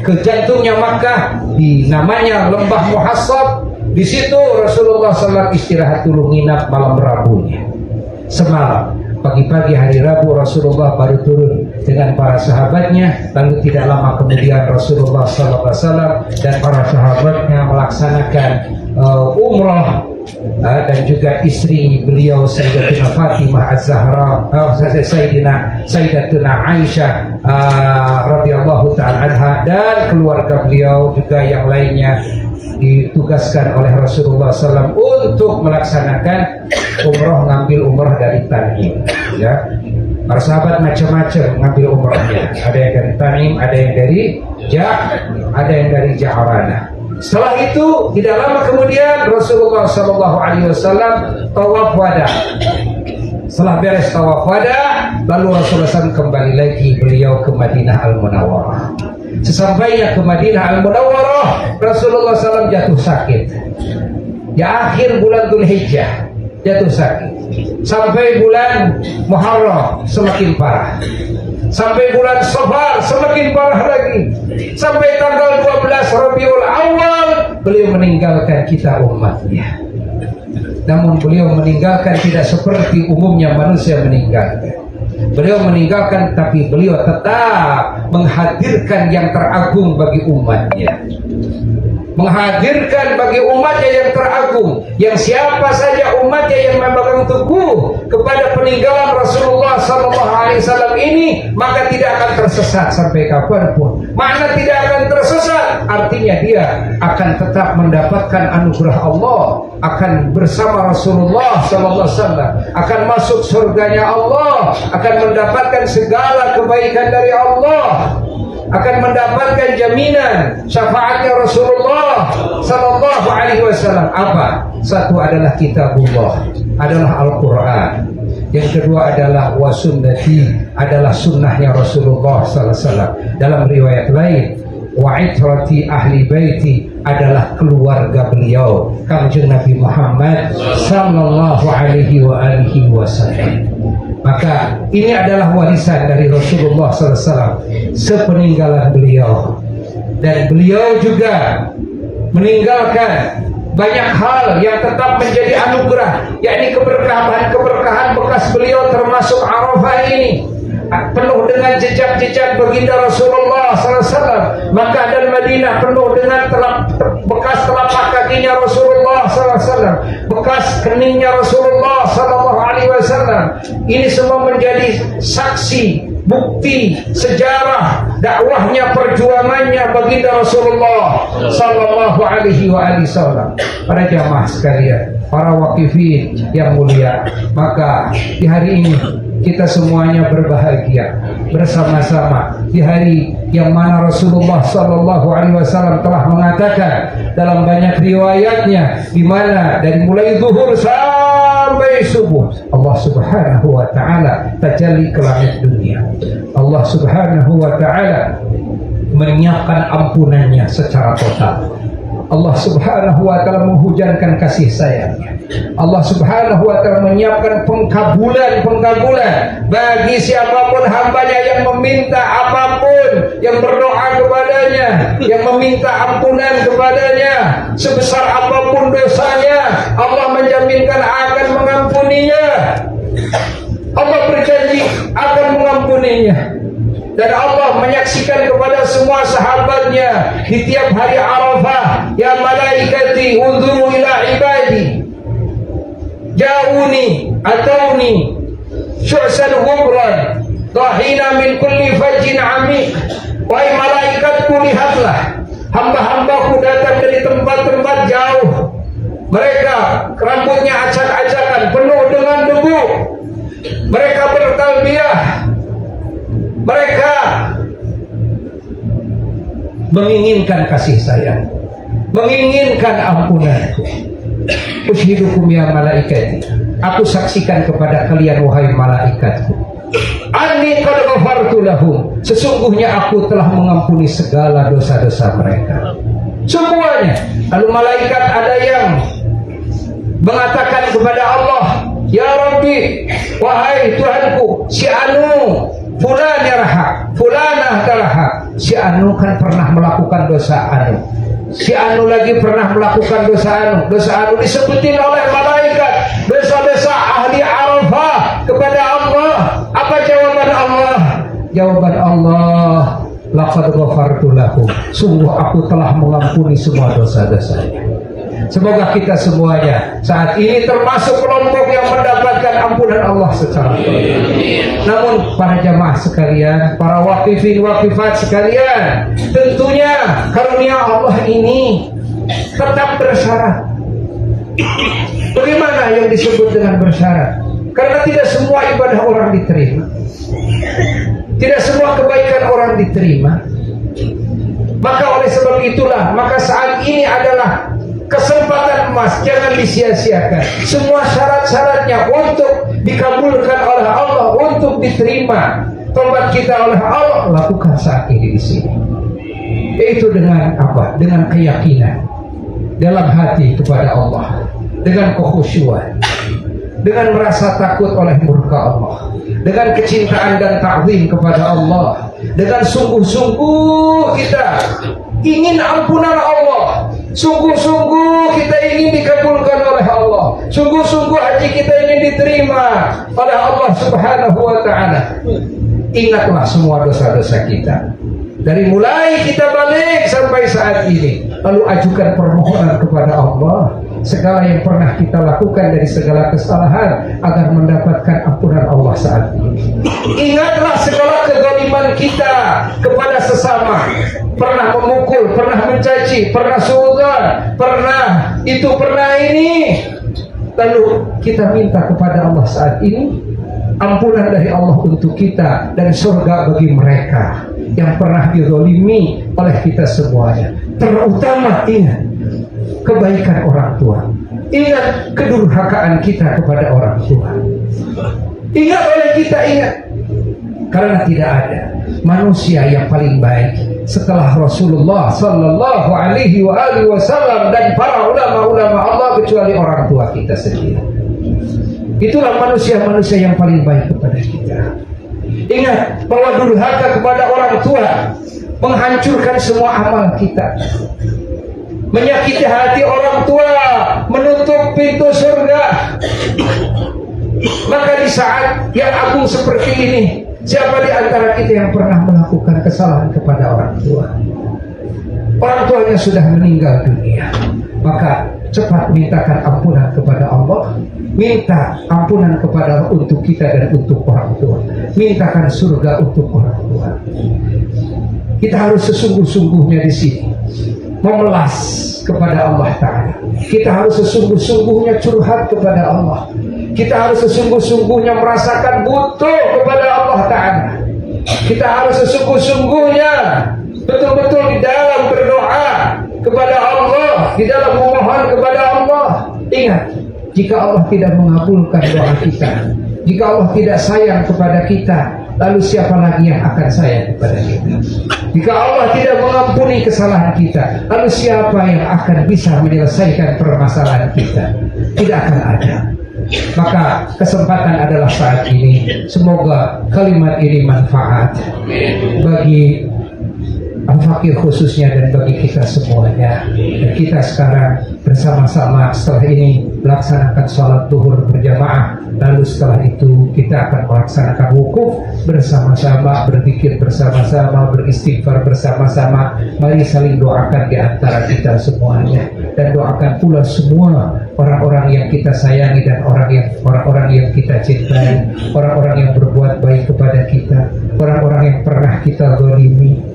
ke jantungnya Makkah, di namanya Lembah Muhassab, di situ Rasulullah SAW istirahat dulu, nginap malam Rabunya semalam. Pagi-pagi hari Rabu Rasulullah baru turun dengan para sahabatnya. Lalu tidak lama kemudian Rasulullah SAW dan para sahabatnya melaksanakan umrah, dan juga istri beliau Sayyidatina Fatimah Az-Zahra, Sayyidatuna Aisyah radhiyallahu ta'ala anha, dan keluarga beliau juga yang lainnya ditugaskan oleh Rasulullah SAW untuk melaksanakan umroh, ngambil umroh dari Tan'im, ya. Para sahabat macam-macam mengambil umrahnya. Ada yang dari Tanim, ada yang dari ada yang dari Ja'ranah. Setelah itu tidak lama kemudian Rasulullah SAW tawaf wada. Setelah beres tawaf wada, lalu Rasulullah SAW kembali lagi beliau ke Madinah Al-Munawwarah. Sesampainya ke Madinah Al-Munawwarah, Rasulullah SAW jatuh sakit. Ya akhir bulan Dzulhijjah jatuh sakit. Sampai bulan Muharram semakin parah. Sampai bulan Safar semakin parah lagi. Sampai tanggal 12 Rabiul Awal beliau meninggalkan kita umatnya. Namun beliau meninggalkan tidak seperti umumnya manusia meninggalkan. Beliau meninggalkan tapi beliau tetap menghadirkan yang teragung bagi umatnya. Menghadirkan bagi umatnya yang teragung, yang siapa saja umatnya yang memegang teguh kepada peninggalan Rasulullah SAW ini, maka tidak akan tersesat sampai kapanpun. Makna tidak akan tersesat artinya dia akan tetap mendapatkan anugerah Allah, akan bersama Rasulullah SAW, akan masuk surganya Allah, akan mendapatkan segala kebaikan dari Allah, akan mendapatkan jaminan syafaatnya Rasulullah sallallahu alaihi wasallam. Apa? Satu adalah kitabullah, adalah Al-Qur'an. Yang kedua adalah wasunnati, adalah sunnahnya Rasulullah sallallahu alaihi wasallam. Dalam riwayat lain, wa itrati ahli baiti, adalah keluarga beliau Kanjeng Nabi Muhammad sallallahu alaihi wasallam. Maka ini adalah warisan dari Rasulullah SAW sepeninggalan beliau. Dan beliau juga meninggalkan banyak hal yang tetap menjadi anugerah, yakni keberkahan bekas beliau, termasuk Arafah ini penuh dengan jejak-jejak baginda Rasulullah SAW. Maka dan Madinah penuh dengan bekas telapak kakinya Rasulullah SAW, bekas keningnya Rasulullah SAW. Ini semua menjadi saksi, bukti, sejarah dakwahnya, perjuangannya baginda Rasulullah Sallallahu Alaihi Wasallam. Para jamaah sekalian, para wakifin yang mulia, maka di hari ini kita semuanya berbahagia bersama-sama di hari yang mana Rasulullah Sallallahu Alaihi Wasallam telah mengatakan dalam banyak riwayatnya, di mana dari mulai zuhur sampai subuh Allah Subhanahu wa taala tajalli ke langit dunia. Allah Subhanahu wa taala menyiapkan ampunannya secara total. Allah Subhanahu wa taala menghujankan kasih sayangnya. Allah Subhanahu wa taala menyiapkan pengkabulan bagi siapapun hambanya yang meminta apapun, yang berdoa kepadanya, yang meminta ampunan kepadanya, sebesar apapun dosanya, Allah menjaminkan akan mengampuninya. Allah berjanji akan mengampuninya. Dan Allah menyaksikan kepada semua sahabatnya di tiap hari Arafah, ya malaikati unzuru ila ibadi ja'uni atawni syu'san ghubran tahina min kulli fajin amik. Wahai malaikatku, lihatlah hamba-hambaku datang dari tempat-tempat jauh. Mereka rambutnya acak-acakan, penuh dengan debu. Mereka bertalbiyah, mereka menginginkan kasih sayang, menginginkan ampunanku. Ushidukum ya malaikati, aku saksikan kepada kalian wahai malaikatku, anni qad ghafartu lahum, sesungguhnya aku telah mengampuni segala dosa-dosa mereka semuanya. Lalu malaikat ada yang mengatakan kepada Allah, ya Rabbi, wahai Tuhanku, si anu fulan yarhaq, fulanah tarhaq. Si anu kan pernah melakukan dosa anu, si anu lagi pernah melakukan dosa anu. Dosa anu disebutin oleh malaikat, dosa-dosa ahli Arafah kepada Allah. Apa jawaban Allah? Jawaban Allah, laqad ghafartu lahum, sungguh aku telah mengampuni semua dosa-dosanya. Semoga kita semuanya saat ini termasuk kelompok yang mendapatkan ampunan Allah secara total. Namun para jamaah sekalian, para wakifin wakifat sekalian, tentunya karunia Allah ini tetap bersyarat. Bagaimana yang disebut dengan bersyarat? Karena tidak semua ibadah orang diterima. Tidak semua kebaikan orang diterima. Maka oleh sebab itulah, maka saat ini adalah kesempatan emas, jangan disia-siakan. Semua syarat-syaratnya untuk dikabulkan oleh Allah, untuk diterima tobat kita oleh Allah, lakukan saat ini di sini. Yaitu dengan apa? Dengan keyakinan dalam hati kepada Allah, dengan kekhusyuan, dengan merasa takut oleh murka Allah, dengan kecintaan dan ta'zim kepada Allah, dengan sungguh-sungguh kita ingin ampunan Allah, sungguh-sungguh kita ingin dikabulkan oleh Allah, sungguh-sungguh haji kita ingin diterima oleh Allah Subhanahu wa ta'ala. Ingatlah semua dosa-dosa kita dari mulai kita balik sampai saat ini, lalu ajukan permohonan kepada Allah segala yang pernah kita lakukan dari segala kesalahan agar mendapatkan ampunan Allah saat ini. Ingatlah segala kezaliman kita kepada sesama, pernah memukul, pernah mencaci, pernah suudzon, pernah itu, pernah ini. Lalu kita minta kepada Allah saat ini ampunan dari Allah untuk kita dan surga bagi mereka yang pernah dizalimi oleh kita semuanya. Terutama ingat kebaikan orang tua, ingat kedurhakaan kita kepada orang tua. Ingat oleh kita, ingat, karena tidak ada manusia yang paling baik setelah Rasulullah Sallallahu Alaihi Wasallam dan para ulama-ulama Allah kecuali orang tua kita sendiri. Itulah manusia-manusia yang paling baik kepada kita. Ingat bahwa durhaka kepada orang tua menghancurkan semua amal kita. Menyakiti hati orang tua menutup pintu surga. Maka di saat yang agung seperti ini, siapa di antara kita yang pernah melakukan kesalahan kepada orang tua? Orang tuanya sudah meninggal dunia, maka cepat mintakan ampunan kepada Allah. Minta ampunan kepada untuk kita dan untuk orang tua. Mintakan surga untuk orang tua. Kita harus sesungguh-sungguhnya di sini memelas kepada Allah Ta'ala. Kita harus sesungguh-sungguhnya curhat kepada Allah. Kita harus sesungguh-sungguhnya merasakan butuh kepada Allah Ta'ala. Kita harus sesungguh-sungguhnya betul-betul di dalam berdoa kepada Allah, di dalam memohon kepada Allah. Ingat, jika Allah tidak mengabulkan doa kita, jika Allah tidak sayang kepada kita, lalu siapa lagi yang akan sayang kepada kita? Jika Allah tidak mengampuni kesalahan kita, lalu siapa yang akan bisa menyelesaikan permasalahan kita? Tidak akan ada. Maka kesempatan adalah saat ini. Semoga kalimat ini manfaat bagi Al-Fakir khususnya dan bagi kita semuanya. Dan kita sekarang bersama-sama setelah ini melaksanakan sholat zuhur berjamaah. Lalu setelah itu kita akan melaksanakan wukuf bersama-sama, berzikir bersama-sama, beristighfar bersama-sama. Mari saling doakan di antara kita semuanya, dan doakan pula semua orang-orang yang kita sayangi dan orang-orang yang kita cintai, orang-orang yang berbuat baik kepada kita, orang-orang yang pernah kita zalimi.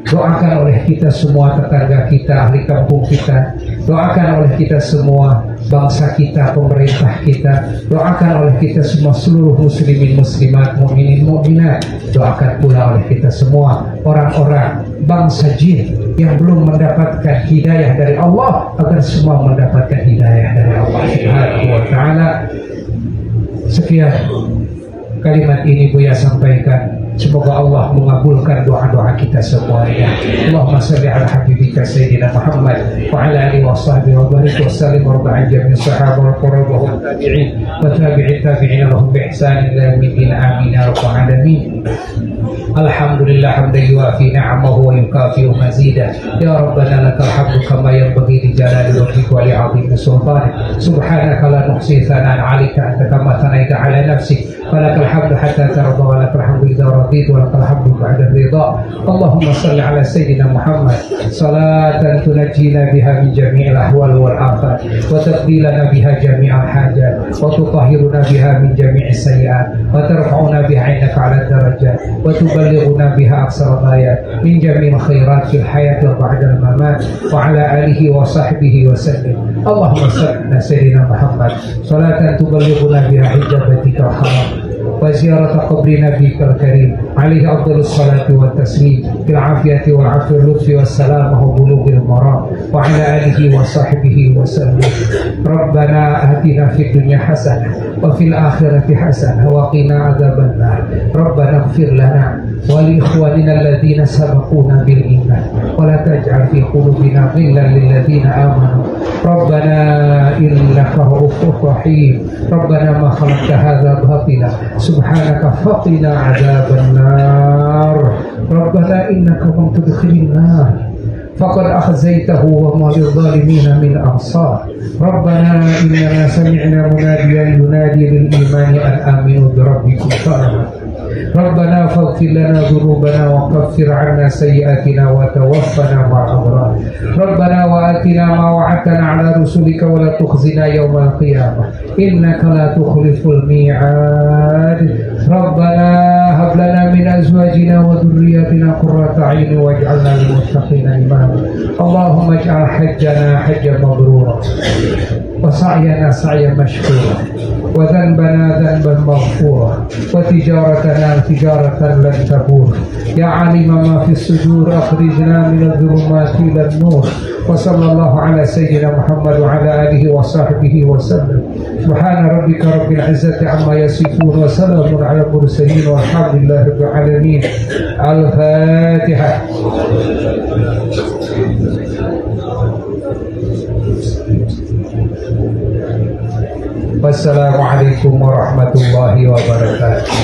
Doakan oleh kita semua tetangga kita, ahli kampung kita. Doakan oleh kita semua bangsa kita, pemerintah kita. Doakan oleh kita semua seluruh muslimin muslimat, mukminin mukminat. Doakan pula oleh kita semua orang-orang bangsa jin yang belum mendapatkan hidayah dari Allah, agar semua mendapatkan hidayah dari Allah Subhanahu wa ta'ala. Sekian kalimat ini Buya sampaikan. Semoga Allah mengabulkan doa-doa kita semuanya. Allahumma salli ala habibika Sayyidina Muhammad wa ala alihi wa sahbihi wa barik wa sallim wa rabba'an jami'in sahabat wa qurabah wa tabi'in wa tabi'in tabi'in lahum bi ihsan ila yaumiddin amin ya rabbal alamin. Alhamdulillah hamdan yuwafi ni'amahu wa yukafi mazidah. Ya Rabbana lakal hamdu kama yanbaghi li jalali wajhika wa li 'azimi sultanik. Subhanaka la nuhsi thana'an 'alaika anta kama thanaita 'ala nafsik. Falakal hamdu hatta tarda wa lakal hamdu idza radita wa lakal hamdu ba'da ridha. Allahumma salli ala sayyidina Muhammad salatan tunajjina biha min jami'il ahwal wal afat wa taqbilana biha jami'al hajat wa tutahhiruna biha min jami'is sayyi'at wa tarfa'una biha 'indaka 'ala darajat wa tuballighuna biha aqsal ghayat min jami'il khairat fil hayati wa ba'da al mamat wa 'ala alihi wa sahbihi wa sallim. Allahumma salli ala sayyidina Muhammad salatan tuballighuna biha hijabatika wa haram وزيارة قبر نبيك الكريم عليه أفضل الصلاة والتسليم بالعافية والعفو واللطف والسلامة وبلوغ المرام وعلى آله وصحبه وسلم. ربنا آتنا في الدنيا حسنة وفي الآخرة حسنة وقنا عذاب النار. ربنا اغفر لنا ولإخواننا الذين سبقونا بالإيمان ولا تجعل في قلوبنا غلا للذين آمنوا ربنا إنك رؤوف رحيم. ربنا ما خلقت هذا باطلا سبحانك فقنا عذاب النار. ربنا إنك من تدخل النار فقد أخزيته وما للظالمين من أنصار. ربنا إننا سمعنا مناديا ينادي للإيمان أن آمنوا بربكم فآمنوا. ربنا فاغفر لنا ذنوبنا وكفر عنا سيئاتنا وتوفنا مع الأبرار. ربنا وآتنا ما وعدتنا على رسلك ولا تخزنا يوم القيامة إنك لا تخلف الميعاد. ربنا هب لنا من أزواجنا وذرياتنا قرة أعين واجعلنا للمتقين إماما. اللهم اجعل حجنا حجا مبرورا وسعينا سعيا مشكورا وذنبنا ذنبا مغفورا وتجارتنا تجارة لن تبور. يا عالم ما في الصدور أخرجنا من الظلمات إلى النور. وصلى الله على سيدنا محمد وعلى آله وصحبه وسلم. سبحان ربك رب العزة عما يصفون وسلام على المرسلين والحمد لله رب العالمين. الفاتحة. Wassalamualaikum warahmatullahi wabarakatuh.